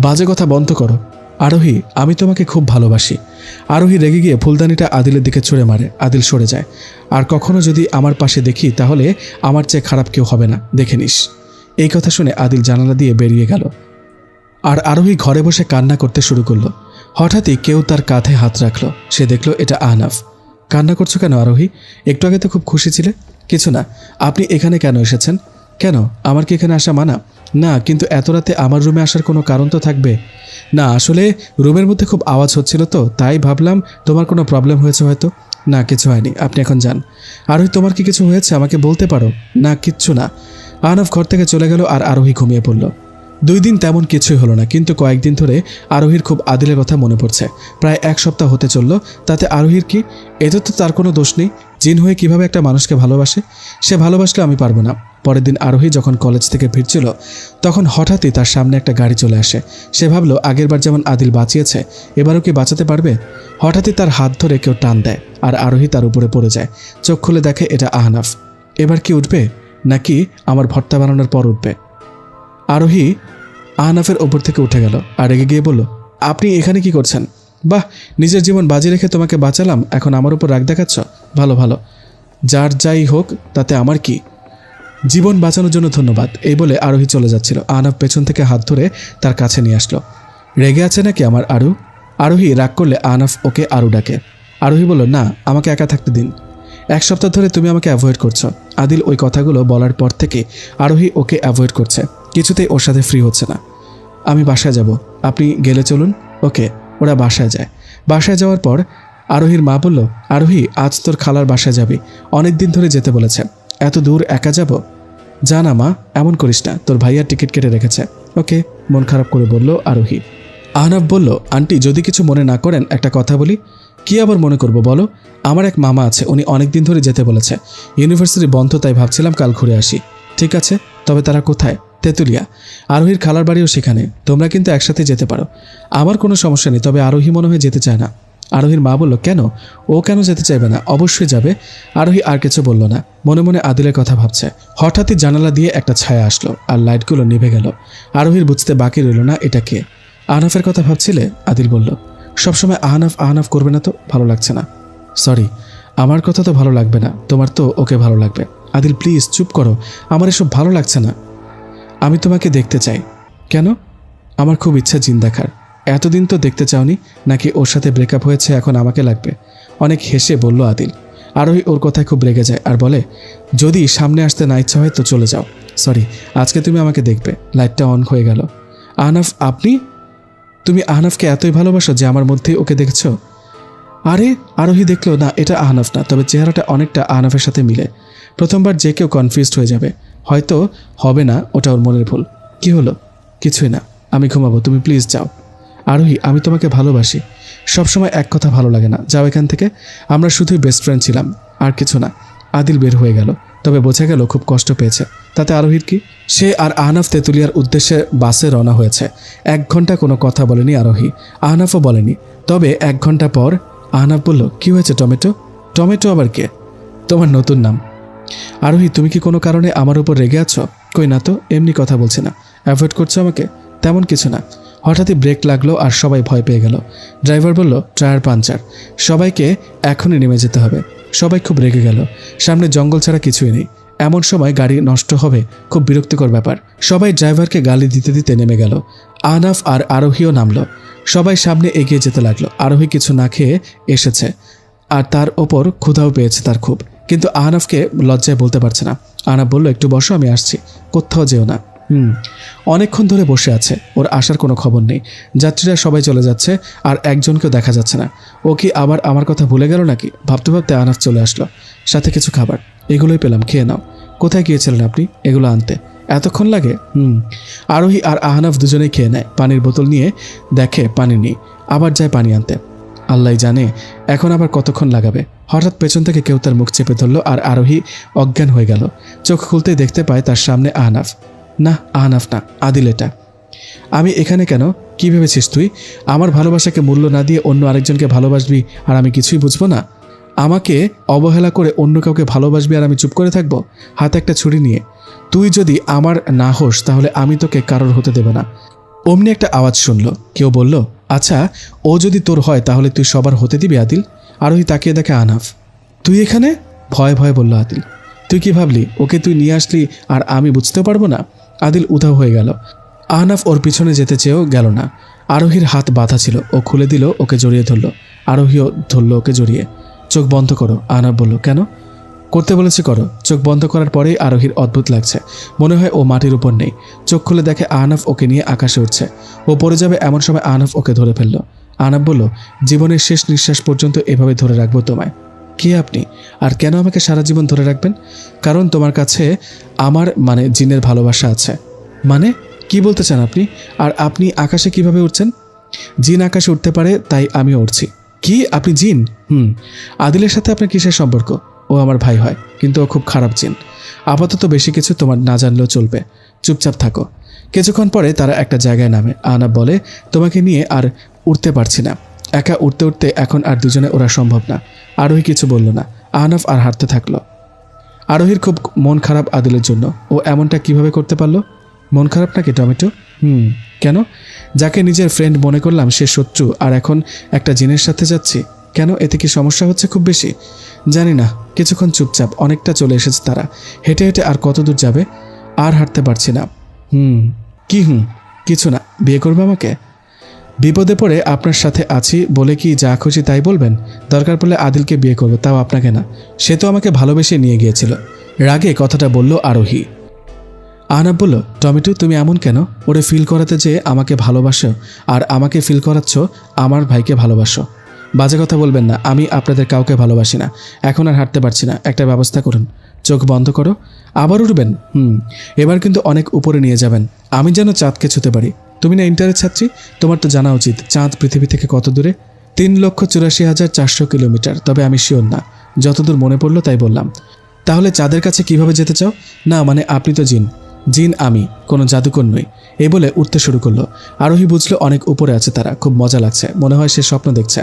বাজে কথা বন্ধ করো। আরোহী, আমি তোমাকে খুব ভালোবাসি। আরোহী রেগে গিয়ে ফুলদানিটা আদিলের দিকে ছুঁড়ে মারে। আদিল সরে যায়। আর কখনো যদি আমার পাশে দেখি, তাহলে আমার চেয়ে খারাপ কেউ হবে না, দেখে নিস। এই কথা শুনে আদিল জানালা দিয়ে বেরিয়ে গেল। আর আরোহী ঘরে বসে কান্না করতে শুরু করলো। হঠাৎই কেউ তার কাঁধে হাত রাখলো। সে দেখলো এটা আহনাফ। কান্না করছো কেন আরোহী? একটু আগে তো খুব খুশি ছিলে। কিছু না। আপনি এখানে কেন এসেছেন? কেন, আমার কি এখানে আসা মানা? না, কিন্তু এত রাতে আমার রুমে আসার কোনো কারণ তো থাকবে। না, আসলে রুমের মধ্যে খুব আওয়াজ হচ্ছিল তো, তাই ভাবলাম তোমার কোনো প্রবলেম হয়েছে হয়তো। না, কিছু হয়নি, আপনি এখন যান। আরোহী, তোমার কি কিছু হয়েছে? আমাকে বলতে পারো। না, কিচ্ছু না। আহনাফ ঘর থেকে চলে গেল আর আরোহী ঘুমিয়ে পড়ল। 2 দিন তেমন কিছুই হলো না, কিন্তু কয়েকদিন ধরে আরোহীর খুব আদিলের কথা মনে পড়ছে। প্রায় 1 সপ্তাহ হতে চলল। তাতে আরোহীর কি? এতে তো তার কোনো দোষ নেই। জিন হয়ে কিভাবে একটা মানুষকে ভালোবাসে? সে ভালোবাসলে আমি পারবো না। পরের দিন আরোহী যখন কলেজ থেকে ফিরছিল, তখন হঠাৎই তার সামনে একটা গাড়ি চলে আসে। সে ভাবলো আগেরবার যেমন আদিল বাঁচিয়েছে, এবারও কি বাঁচাতে পারবে? হঠাৎই তার হাত ধরে কেউ টান দেয় আর আরোহী তার উপরে পড়ে যায়। চোখ খুলে দেখে এটা আহনাফ। এবার কি উঠবে, নাকি আমার ভর্তা বানানোর পর উঠবে? আরোহী আহনাফের ওপর থেকে উঠে গেল আর রেগে গিয়ে বলল, আপনি এখানে কি করছেন? বাহ, নিজের জীবন বাজি রেখে তোমাকে বাঁচালাম, এখন আমার উপর রাগ দেখাচ্ছ? ভালো ভালো, যার যাই হোক তাতে আমার কি। জীবন বাঁচানোর জন্য ধন্যবাদ। এই বলে আরোহী চলে যাচ্ছিল। আহনাফ পেছন থেকে হাত ধরে তার কাছে নিয়ে আসলো। রেগে আছে নাকি আমার আরু? আরোহী রাগ করলে আহনাফ ওকে আরু ডাকে। আরোহী বলল, না, আমাকে একা থাকতে দিন। 1 সপ্তাহ ধরে তুমি আমাকে অ্যাভয়েড করছো। আদিল ওই কথাগুলো বলার পর থেকে আরোহী ওকে অ্যাভয়েড করছে, কিছুতেই ওর সাথে ফ্রি হচ্ছে না। আমি বাসায় যাব, আপনি গেলে চলুন। ওকে। ওরা বাসায় যায়। বাসায় যাওয়ার পর আরোহীর মা বলল, আরোহী, আজ তোর খালার বাসায় যাবি, অনেক দিন ধরে যেতে বলেছে। এত দূর একা যাব? যা না মা, এমন করিস না, তোর ভাইয়ার টিকিট কেটে রেখেছে। ওকে, মন খারাপ করে বলল আরোহী। আহনাফ বলল, আন্টি, যদি কিছু মনে না করেন একটা কথা বলি। কি আবার মনে করব বলো? আমার এক মামা আছে, উনি অনেক দিন ধরে যেতে বলেছে। ইউনিভার্সিটি বন্ধ, তাই ভাবছিলাম কাল ঘুরে আসি। ঠিক আছে, তবে তারা কোথায়? তেঁতুলিয়া। আরোহীর খালার বাড়িও সেখানে। তোমরা কিন্তু একসাথে যেতে পারো। আমার কোনো সমস্যা নেই, তবে আরোহী মনে হয় যেতে চায় না। আরোহীর মা বলল, কেন? ও কেন যেতে চাইবে না? অবশ্যই যাবে। আরোহী আর কিছু বলল না, মনে মনে আদিলের কথা ভাবছে। হঠাৎই জানালা দিয়ে একটা ছায়া আসলো আর লাইটগুলো নিভে গেল। আরোহীর বুঝতে বাকি রইল না এটা কে। আহনাফের কথা ভাবছিলে? আদিল বলল, সবসময় আহনাফ আহনাফ করবে না তো, ভালো লাগছে না। সরি, আমার কথা তো ভালো লাগবে না, তোমার তো ওকে ভালো লাগবে। আদিল, প্লিজ চুপ করো, আমার এসব ভালো লাগছে না। আমি তোমাকে দেখতে চাই। কেন? আমার খুব ইচ্ছা জিন দেখার। এতদিন তো দেখতে চাওনি, নাকি ওর সাথে ব্রেকআপ হয়েছে এখন আমাকে লাগবে? অনেক হেসে বলল আদিল। আরোহী ওর কথায় খুব রেগে যায় আর বলে, যদি সামনে আসতে না ইচ্ছা হয় তো চলে যাও। সরি, আজকে তুমি আমাকে দেখবে। লাইটটা অন হয়ে গেল। আহনাফ, আপনি? তুমি আহনাফকে এতই ভালোবাসো যে আমার মধ্যেই ওকে দেখছো? আরে, আরোহী দেখলো না এটা আহনাফ না, তবে চেহারাটা অনেকটা আহনাফের সাথে মিলে। প্রথমবার যে কেউ কনফিউজড হয়ে যাবে। হয়তো হবে না, ওটা ওর মনের ভুল। কি হলো? কিছুই না, আমি ঘুমাবো, তুমি প্লিজ যাও। আরোহী, আমি তোমাকে ভালোবাসি। সবসময় এক কথা ভালো লাগে না, যাও এখান থেকে। আমরা শুধুই বেস্ট ফ্রেন্ড ছিলাম, আর কিছু না। আদিল বের হয়ে গেল, তবে বোঝা গেল খুব কষ্ট পেয়েছে। তাতে আরোহীর কি? সে আর আহনাফ তেঁতুলিয়ার উদ্দেশ্যে বাসে রওনা হয়েছে। 1 ঘন্টা কোনো কথা বলেনি আরোহী, আহনাফও বলেনি। তবে 1 ঘন্টা পর আহনাফ বলল, কি হয়েছে টমেটো? টমেটো আবার কে? তোমার নতুন নাম। আরোহী, তুমি কি কোনো কারণে আমার উপর রেগে আছো? কই না তো, এমনি কথা বলছি না। অ্যাভয়েড করছো আমাকে? তেমন কিছু না। হঠাৎই ব্রেক লাগলো আর সবাই ভয় পেয়ে গেল। ড্রাইভার বলল, টায়ার পাঞ্চার, সবাইকে এখনই নেমে যেতে হবে। সবাই খুব রেগে গেল। সামনে জঙ্গল ছাড়া কিছুই নেই। এমন সময় গাড়ি নষ্ট হবে, খুব বিরক্তিকর ব্যাপার। সবাই ড্রাইভারকে গালি দিতে দিতে নেমে গেল। আহনাফ আর আরোহীও নামলো। সবাই সামনে এগিয়ে যেতে লাগলো। আরোহী কিছু না খেয়ে এসেছে, আর তার ওপর ক্ষুধাও পেয়েছে তার খুব, কিন্তু আহনাফকে লজ্জায় বলতে পারছে না। আহনাফ বলল, একটু বসো, আমি আসছি, কোথাও যেও না। অনেকক্ষণ ধরে বসে আছে, ওর আসার কোনো খবর নেই। যাত্রীরা সবাই চলে যাচ্ছে, আর একজনকেও দেখা যাচ্ছে না। ও কি আবার আমার কথা ভুলে গেল নাকি? ভাবতে ভাবতে আহনাফ চলে আসলো, সাথে কিছু খাবার। এগুলোই পেলাম, খেয়ে নাও। কোথায় গিয়েছিলেন আপনি এগুলো আনতে? এতক্ষণ লাগে? আরোহী আর আহনাফ দুজনেই খেয়ে নেয়। পানির বোতল নিয়ে দেখে পানি নেই, আবার যায় পানি আনতে। আল্লাহ জানে এখন আবার কতক্ষণ লাগাবে। হঠাৎ পেছন থেকে কেউ তার মুখ চেপে ধরল, আর আরোহী অজ্ঞান হয়ে গেল। চোখ খুলতেই দেখতে পায় তার সামনে আহনাফ। না, আহনাফ না, আদিল এটা। আমি এখানে কেন? কি ভেবেছিস তুই আমার ভালোবাসাকে মূল্য না দিয়ে অন্য আরেকজনকে ভালোবাসবি আর আমি কিছুই বুঝবো না? আমাকে অবহেলা করে অন্য কাউকে ভালোবাসবি আর আমি চুপ করে থাকবো হাতে একটা ছুরি নিয়ে? তুই যদি আমার না হোস তাহলে আমি তোকে কারোর হতে দেব না। অমনি একটা আওয়াজ শুনল, কেউ বলল, আচ্ছা ও যদি তোর হয় তাহলে তুই সবার হতে দিবি আদিল? আরোহী তাকিয়ে দেখে আহনাফ। তুই এখানে? ভয়ে ভয়ে বলল আদিল। তুই কি ভাবলি ওকে তুই নিয়ে আসলি আর আমি বুঝতেও পারবো না? আদিল উধাও হয়ে গেল। আহনাফ ওর পিছনে যেতে চেয়েও গেল না। আরোহীর হাত বাঁধা ছিল, ও খুলে দিল, ওকে জড়িয়ে ধরল। আরোহীও ধরল ওকে জড়িয়ে। চোখ বন্ধ করো, আহনাফ বলল। কেন? করতে বলেছি করো। চোখ বন্ধ করার পরেই আরোহীর অদ্ভুত লাগছে, মনে হয় ও মাটির উপর নেই। চোখ খুলে দেখে আহনাফ ওকে নিয়ে আকাশে উঠছে। ও পড়ে যাবে এমন সময় আহনাফ ওকে ধরে ফেলল। আহনাফ বলল, জীবনের শেষ নিঃশ্বাস পর্যন্ত এভাবে ধরে রাখবো তোমায়। কে আপনি, আর কেন আমাকে সারা জীবন ধরে রাখবেন? কারণ তোমার কাছে আমার জিনের ভালোবাসা আছে। মানে কি বলতে চান আপনি? আর আপনি আকাশে কিভাবে উঠছেন? জিন আকাশে উঠতে পারে তাই আমিও উঠছি। কি, আপনি জিন? আদিলের সাথে আপনার কিসের সম্পর্ক? ও আমার ভাই হয়, কিন্তু ও খুব খারাপ জিন। আপাতত বেশি কিছু তোমার না জানলেও চলবে, চুপচাপ থাকো। কিছুক্ষণ পরে তারা একটা জায়গায় নামে। আহনাফ বলে, তোমাকে নিয়ে আর উঠতে পারছি না, একা উঠতে উঠতে এখন আর দুজনে ওরা সম্ভব না। আরোহী কিছু বলল না। আহনাফ আর হাঁটতে থাকলো। আরোহীর খুব মন খারাপ আদিলের জন্য। ও এমনটা কিভাবে করতে পারলো? মন খারাপ নাকি টমেটো? কেন? যাকে নিজের ফ্রেন্ড মনে করলাম সে শত্রু, আর এখন একটা জিনের সাথে যাচ্ছি। কেন, এতে কি সমস্যা হচ্ছে খুব বেশি? জানি না। কিছুক্ষণ চুপচাপ, অনেকটা চলে এসেছে তারা। হেঁটে হেঁটে আর কত দূর যাবে? আর হাঁটতে পারছি না। কি কিছু না। বিয়ে করবে আমাকে? বিপদে পড়ে আপনার সাথে আছি বলে কি যা খুশি তাই বলবেন? দরকার পড়লে আদিলকে বিয়ে করবো, তাও আপনাকে না। সে তো আমাকে ভালোবেসে নিয়ে গিয়েছিল। রাগে কথাটা বলল আরোহী। আহনাফ বলল, টমেটো তুমি এমন কেন? ওরে ফিল করাতে যে আমাকে ভালোবাসো, আর আমাকে ফিল করাচ্ছ আমার ভাইকে ভালোবাসো। বাজে কথা বলবেন না, আমি আপনাদের কাউকে ভালোবাসি না। এখন আর হাঁটতে পারছি না, একটা ব্যবস্থা করুন। চোখ বন্ধ করো। আবার উঠবেন? এবার কিন্তু অনেক উপরে নিয়ে যাবেন। আমি যেন চাঁদকে ছুতে পারি। তুমি না ইন্টারের ছাত্রী, তোমার তো জানা উচিত চাঁদ পৃথিবী থেকে কত দূরে। 3,84,400 কিলোমিটার। তবে আমি শিওর না, যতদূর মনে পড়লো তাই বললাম। তাহলে চাঁদের কাছে কিভাবে যেতে চাও? না আপনি তো জিন। জিন আমি, কোনো জাদুকর নই। এই বলে উঠতে শুরু করলো। আরোহী বুঝলো অনেক উপরে আছে তারা, খুব মজা লাগছে, মনে হয় সে স্বপ্ন দেখছে।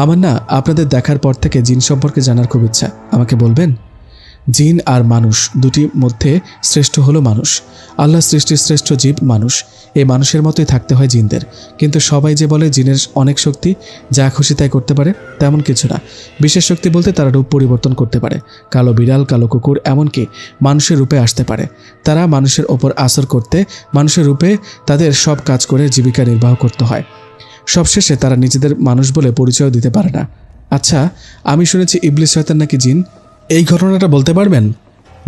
আমার না আপনাদের দেখার পর থেকে জিন সম্পর্কে জানার খুব ইচ্ছা। আমাকে বলবেন? জিন আর মানুষ দুটির মধ্যে শ্রেষ্ঠ হলো মানুষ। আল্লাহ সৃষ্টির শ্রেষ্ঠ জীব মানুষ। এই মানুষের মতোই থাকতে হয় জিনদের। কিন্তু সবাই যে বলে জিনের অনেক শক্তি, যা খুশি তাই করতে পারে, তেমন কিছু না। বিশেষ শক্তি বলতে তারা রূপ পরিবর্তন করতে পারে। কালো বিড়াল, কালো কুকুর, এমনকি মানুষের রূপে আসতে পারে। তারা মানুষের ওপর আসর করতে মানুষের রূপে তাদের সব কাজ করে জীবিকা নির্বাহ করতে হয়। সবশেষে তারা নিজেদের মানুষ বলে পরিচয় দিতে পারে না। আচ্ছা, আমি শুনেছি ইবলিস শয়তান নাকি জিন। এই ঘটনাটা বলতে পারবেন?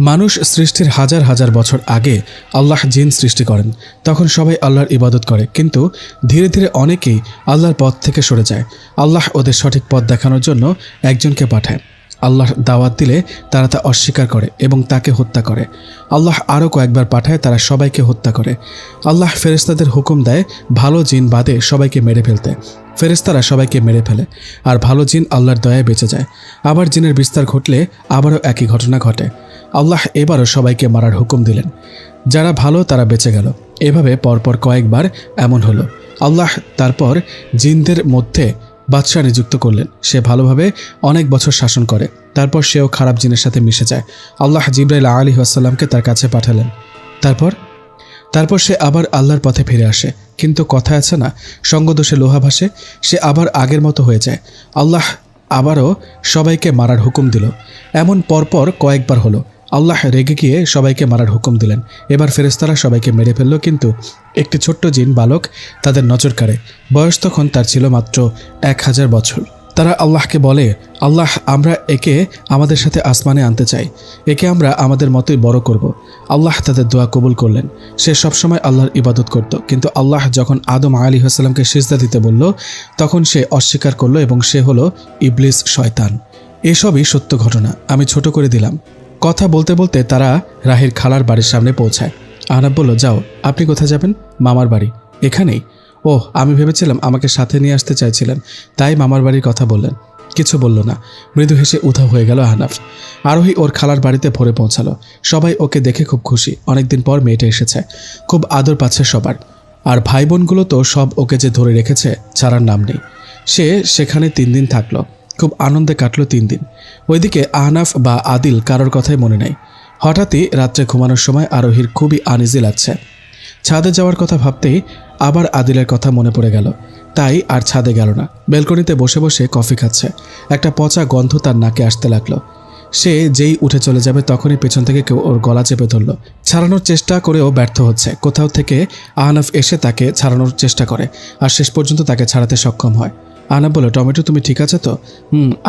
মানুষ সৃষ্টির হাজার হাজার বছর আগে আল্লাহ জিন সৃষ্টি করেন। তখন সবাই আল্লাহর ইবাদত করে, কিন্তু ধীরে ধীরে অনেকেই আল্লাহর পথ থেকে সরে যায়। আল্লাহ ওদের সঠিক পথ দেখানোর জন্য একজনকে পাঠায়। আল্লাহর দাওয়াত দিলে তারা তা অস্বীকার করে এবং তাকে হত্যা করে। আল্লাহ আরও কয়েকবার পাঠায়, তারা সবাইকে হত্যা করে। আল্লাহ ফেরেশতাদের হুকুম দেয় ভালো জিন বাদে সবাইকে মেরে ফেলতে। ফেরেশতারা সবাইকে মেরে ফেলে, আর ভালো জিন আল্লাহর দয়ায় বেঁচে যায়। আবার জিনের বিস্তার ঘটলে আবারও একই ঘটনা ঘটে। আল্লাহ এবারও সবাইকে মারার হুকুম দিলেন। যারা ভালো তারা বেঁচে গেল। এভাবে পরপর কয়েকবার এমন হলো। আল্লাহ তারপর জিনদের মধ্যে বাদশাহ নিযুক্ত করলেন। সে ভালোভাবে অনেক বছর শাসন করে। তারপর সেও খারাপ জিনের সাথে মিশে যায়। আল্লাহ জিবরাইল আলাইহিস সালামকে তার কাছে পাঠালেন। তারপর সে আবার আল্লাহর পথে ফিরে আসে। কিন্তু কথা আছে না, সঙ্গদোষে লোহা ভাসে। সে আবার আগের মতো হয়ে যায়। আল্লাহ আবারও সবাইকে মারার হুকুম দিল। এমন পরপর কয়েকবার হলো। আল্লাহ রেগে গিয়ে সবাইকে মারার হুকুম দিলেন। এবার ফেরেশতারা সবাইকে মেরে ফেলল, কিন্তু একটি ছোট্ট জিন বালক তাদের নজর কাড়ে। বয়স তখন তার ছিল মাত্র 1000 বছর। তারা আল্লাহকে বলে, আল্লাহ, আমরা একে আমাদের সাথে আসমানে আনতে চাই, একে আমরা আমাদের মতোই বড় করব। আল্লাহ তাদের দোয়া কবুল করলেন। সে সবসময় আল্লাহর ইবাদত করত, কিন্তু আল্লাহ যখন আদম আলাইহিস সালামকে সিজদা দিতে বলল তখন সে অস্বীকার করল এবং সে হলো ইবলিস, শয়তান। এসবই সত্য ঘটনা, আমি ছোট করে দিলাম। কথা বলতে বলতে তারা রাহির খালার বাড়ির সামনে পৌঁছায়। আহনাফ বলল, যাও, আপনি কোথায় যাবেন? মামার বাড়ি। এখানেই? ওহ, আমি ভেবেছিলাম আমাকে সাথে নিয়ে আসতে চাইছিলেন, তাই মামার বাড়ির কথা বললেন। কিছু বলল না, মৃদু হেসে উধাও হয়ে গেল আহনাফ। আরোহী ওর খালার বাড়িতে ভোরে পৌঁছালো। সবাই ওকে দেখে খুব খুশি, অনেকদিন পর মেয়েটা এসেছে, খুব আদর পাচ্ছে সবার। আর ভাই বোনগুলো তো সব ওকে যে ধরে রেখেছে, ছাড়ার নাম নেই। সে সেখানে 3 দিন থাকলো, খুব আনন্দে কাটলো 3 দিন। ওইদিকে আহনাফ বা আদিল কারোর কথাই মনে নেই। হঠাৎই রাত্রে ঘুমানোর সময় আরোহীর খুবই আনইজি লাগছে। ছাদে যাওয়ার কথা ভাবতেই আবার আদিলের কথা মনে পড়ে গেল, তাই আর ছাদে গেল না। বেলকনিতে বসে বসে কফি খাচ্ছে। একটা পচা গন্ধ তার নাকে আসতে লাগলো। সে যেই উঠে চলে যাবে তখনই পেছন থেকে কেউ ওর গলা চেপে ধরল। ছাড়ানোর চেষ্টা করেও ব্যর্থ হচ্ছে। কোথাও থেকে আহনাফ এসে তাকে ছাড়ানোর চেষ্টা করে, আর শেষ পর্যন্ত তাকে ছাড়াতে সক্ষম হয়। আহনাফ বলে, টমেটো, তুমি ঠিক আছে তো?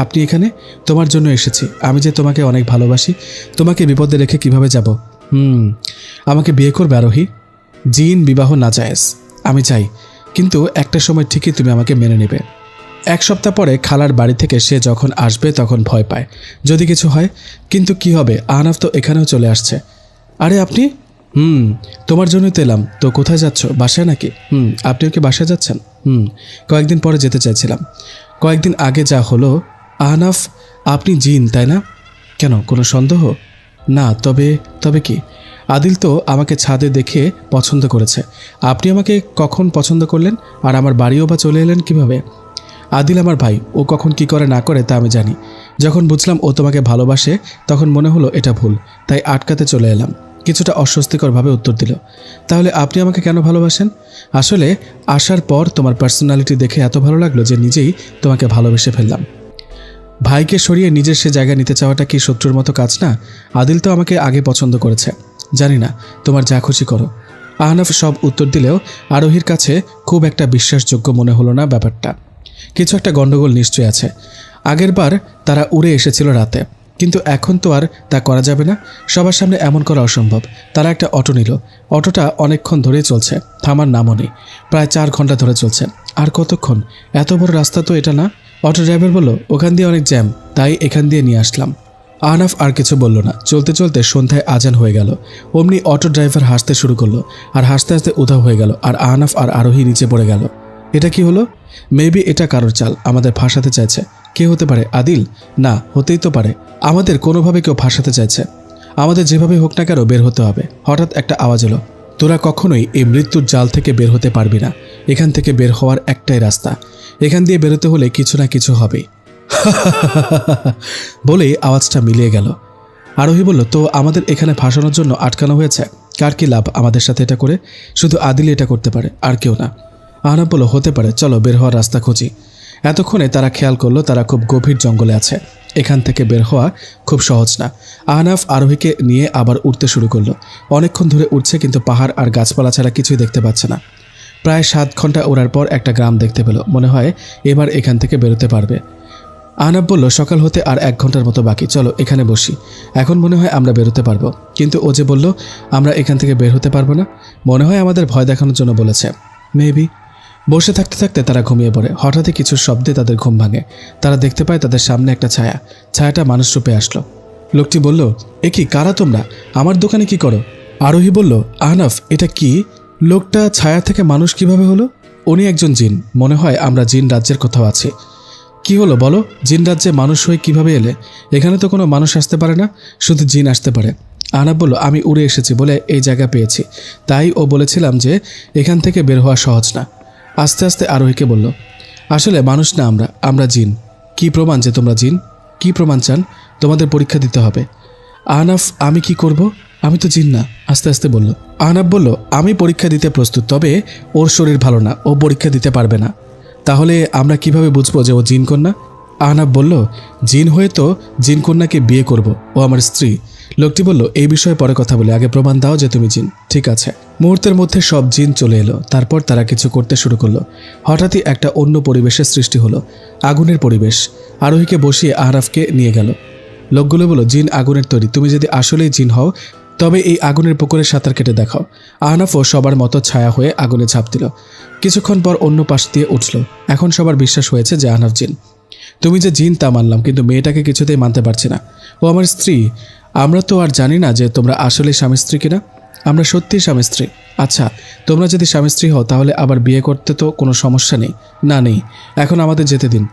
আপনি এখানে? তোমার জন্য এসেছি। আমি যে তোমাকে অনেক ভালোবাসি, তোমাকে বিপদে রেখে কিভাবে যাব? আমাকে বিয়ে করবে আরোহী? জিন বিবাহ নাজায়েজ, আমি চাই, কিন্তু একটা সময় ঠিকই তুমি আমাকে মেনে নেবে। 1 সপ্তাহ পরে খালার বাড়ি থেকে সে যখন আসবে তখন ভয় পায়, যদি কিছু হয়। কিন্তু কি হবে, আহনাফ তো এখানেও চলে আসছে। আরে আপনি? তোমার জন্যই তো এলাম। তো কোথায় যাচ্ছ? বাসায় নাকি? আপনিও কি বাসায় যাচ্ছেন? কয়েকদিন পরে যেতে চাইছিলাম। কয়েকদিন আগে যা হলো। আহনাফ, আপনি জিন, তাই না? কেন, কোনো সন্দেহ? না, তবে কি? আদিল তো আমাকে ছাদে দেখে পছন্দ করেছে। আপনি আমাকে কখন পছন্দ করলেন? আর আমার বাড়িও বা চলে এলেন কিভাবে? আদিল আমার ভাই, ও কখন কি করে না করে তা আমি জানি। যখন বুঝলাম ও তোমাকে ভালোবাসে তখন মনে হলো এটা ভুল, তাই আটকাতে চলে এলাম। কিছুটা অস্বস্তিকরভাবে উত্তর দিল। তাহলে আপনি আমাকে কেন ভালোবাসেন? আসলে আসার পর তোমার পার্সোনালিটি দেখে এত ভালো লাগলো যে নিজেই তোমাকে ভালোবেসে ফেললাম। ভাইকে সরিয়ে নিজের সে জায়গা নিতে চাওয়াটা কি শত্রুর মতো কাজ না? আদিল তো আমাকে আগে পছন্দ করেছে। জানি না, তোমার যা খুশি করো। আহনাফ সব উত্তর দিলেও আরোহীর কাছে খুব একটা বিশ্বাসযোগ্য মনে হলো না ব্যাপারটা। কিছু একটা গণ্ডগোল নিশ্চয়ই আছে। আগের বার তারা উড়ে এসেছিল রাতে, কিন্তু এখন তো আর তা করা যাবে না। সবার সামনে এমন করা অসম্ভব। তারা একটা অটো নিল। অটোটা অনেকক্ষণ ধরেই চলছে, থামার নামও নেই। প্রায় 4 ঘন্টা ধরে চলছে। আর কতক্ষণ? এত বড় রাস্তা তো এটা না। অটো ড্রাইভার বলল, ওখান দিয়ে অনেক জ্যাম, তাই এখান দিয়ে নিয়ে আসলাম। আহনাফ আর কিছু বলল না। চলতে চলতে সন্ধ্যায় আজান হয়ে গেল। অমনি অটো ড্রাইভার হাসতে শুরু করলো, আর হাসতে হাসতে উধাও হয়ে গেল। আর আহনাফ আর আরোহী নিচে পড়ে গেল। এটা কি হলো? মেবি এটা কারোর চাল, আমাদের ফাঁসাতে চাইছে। কে হতে পারে? আদিল? না, হতেই তো পারে। আমাদের কোনোভাবে কেউ ফাঁসাতে চাইছে। আমাদের যেভাবে হোক না কেন বের হতে হবে। হঠাৎ একটা আওয়াজ এলো, তোরা কখনোই এই মৃত্যুর জাল থেকে বের হতে পারবি না। এখান থেকে বের হওয়ার একটাই রাস্তা, এখান দিয়ে বেরোতে হলে কিছু না কিছু হবেই। বলে আওয়াজটা মিলিয়ে গেল। আরোহী বলল, তো আমাদের এখানে ফাঁসানোর জন্য আটকানো হয়েছে। কার কি লাভ আমাদের সাথে এটা করে? শুধু আদিল এটা করতে পারে, আর কেউ না। আহনাফ বলল, হতে পারে, চলো বের হওয়ার রাস্তা খুঁজি। এতক্ষণে তারা খেয়াল করলো তারা খুব গভীর জঙ্গলে আছে। এখান থেকে বের হওয়া খুব সহজ না। আহনাফ আরোহীকে নিয়ে আবার উঠতে শুরু করলো। অনেকক্ষণ ধরে উঠছে, কিন্তু পাহাড় আর গাছপালা ছাড়া কিছুই দেখতে পাচ্ছে না। প্রায় 7 ঘন্টা ওড়ার পর একটা গ্রাম দেখতে পেল। মনে হয় এবার এখান থেকে বেরোতে পারবে। আহনাফ বলল, সকাল হতে আর 1 ঘন্টার মতো বাকি, চলো এখানে বসি। এখন মনে হয় আমরা বেরোতে পারবো। কিন্তু ও যে বলল আমরা এখান থেকে বের হতে পারবো না, মনে হয় আমাদের ভয় দেখানোর জন্য বলেছে। মেবি। বসে থাকতে থাকতে তারা ঘুমিয়ে পড়ে। হঠাৎই কিছু শব্দে তাদের ঘুম ভাঙে। তারা দেখতে পায় তাদের সামনে একটা ছায়া। ছায়াটা মানুষ রূপে আসলো। লোকটি বলল, এ কি, কারা তোমরা? আমার দোকানে কি করো? আরোহী বলল, আহনাফ, এটা কি? লোকটা ছায়া থেকে মানুষ কিভাবে হলো? উনি একজন জিন। মনে হয় আমরা জিন রাজ্যের কোথাও আছি। কি হলো বলো? জিন রাজ্যে মানুষ হয়ে কিভাবে এলে? এখানে তো কোনো মানুষ আসতে পারে না, শুধু জিন আসতে পারে। আহনাফ বলল, আমি উড়ে এসেছি বলে এই জায়গা পেয়েছি, তাই ও বলেছিলাম যে এখান থেকে বের হওয়া সহজ না। আস্তে আস্তে আরোহীকে বলল, আসলে মানুষ না, আমরা জিন। কি প্রমাণ যে তোমরা জিন? কি প্রমাণ চান? তোমাদের পরীক্ষা দিতে হবে। আহনাফ, আমি কি করব? আমি তো জিন না। আস্তে আস্তে বলল। আহনাফ বলল, আমি পরীক্ষা দিতে প্রস্তুত, তবে ওর শরীর ভালো না, ও পরীক্ষা দিতে পারবে না। তাহলে আমরা কিভাবে বুঝবো যে ও জিন কন্যা? আহনাফ বলল, জিন হয়ে তো জিন কন্যাকে বিয়ে করব, ও আমার স্ত্রী। লোকটি বলল, এই বিষয়ে পরে কথা বলে, আগে প্রমাণ দাও যে তুমি জিন। ঠিক আছে। মুহূর্তের মধ্যে সব জিন চলে এলো। তারপর তারা কিছু করতে শুরু করলো। হঠাৎই একটা অন্য পরিবেশের সৃষ্টি হলো, আগুনের পরিবেশ। আরোহীকে বসিয়ে আহনাফকে নিয়ে গেল। লোকগুলো বলল, জিন আগুনের তৈরি, তুমি যদি আসলেই জিন হও তবে এই আগুনের পুকুরে সাঁতার কেটে দেখাও। আহনাফও সবার মতো ছায়া হয়ে আগুনে ঝাঁপ দিল। কিছুক্ষণ পর অন্য পাশ দিয়ে উঠল। এখন সবার বিশ্বাস হয়েছে যে আহনাফ জিন। তুমি যে জিন তা মানলাম, কিন্তু মেয়েটাকে কিছুতেই মানতে পারছি না। ও আমার স্ত্রী। আমরা তো আর জানি না যে তোমরা আসলে স্বামী স্ত্রী কিনা। আমরা সত্যিই স্বামী স্ত্রী। আচ্ছা, তোমরা যদি স্বামী স্ত্রী হও তাহলে আবার বিয়ে করতে তো কোনো সমস্যা নেই। না, নেই। এখন আমাদের যেতে দিন।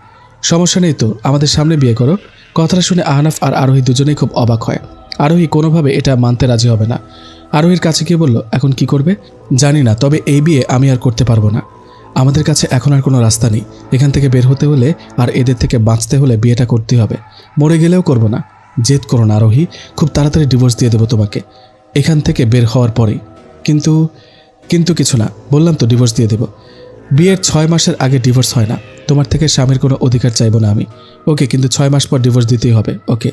সমস্যা নেই তো, আমাদের সামনে বিয়ে করো। কথাটা শুনে আহনাফ আর আরোহী দুজনেই খুব অবাক হয়। আরোহী কোনোভাবে এটা মানতে রাজি হবে না। আরোহীর কাছে গিয়ে বলল, এখন কি করবে? জানি না, তবে এই বিয়ে আমি আর করতে পারবো না। আমাদের কাছে এখন আর কোনো রাস্তা নেই। এখান থেকে বের হতে হলে আর এদের থেকে বাঁচতে হলে বিয়েটা করতে হবে। মরে গেলেও করব না। জেদ করো না আরোহী, খুব তাড়াতাড়ি ডিভোর্স দিয়ে দেবো তোমাকে এখান থেকে বের হওয়ার পরেই। কিন্তু কিছু না, বললাম তো ডিভোর্স দিয়ে দেব। বিয়ের 6 মাসের আগে ডিভোর্স হয় না। তোমার থেকে স্বামীর কোনো অধিকার চাইবো না আমি। ওকে, কিন্তু 6 মাস পর ডিভোর্স দিতেই হবে। ওকে।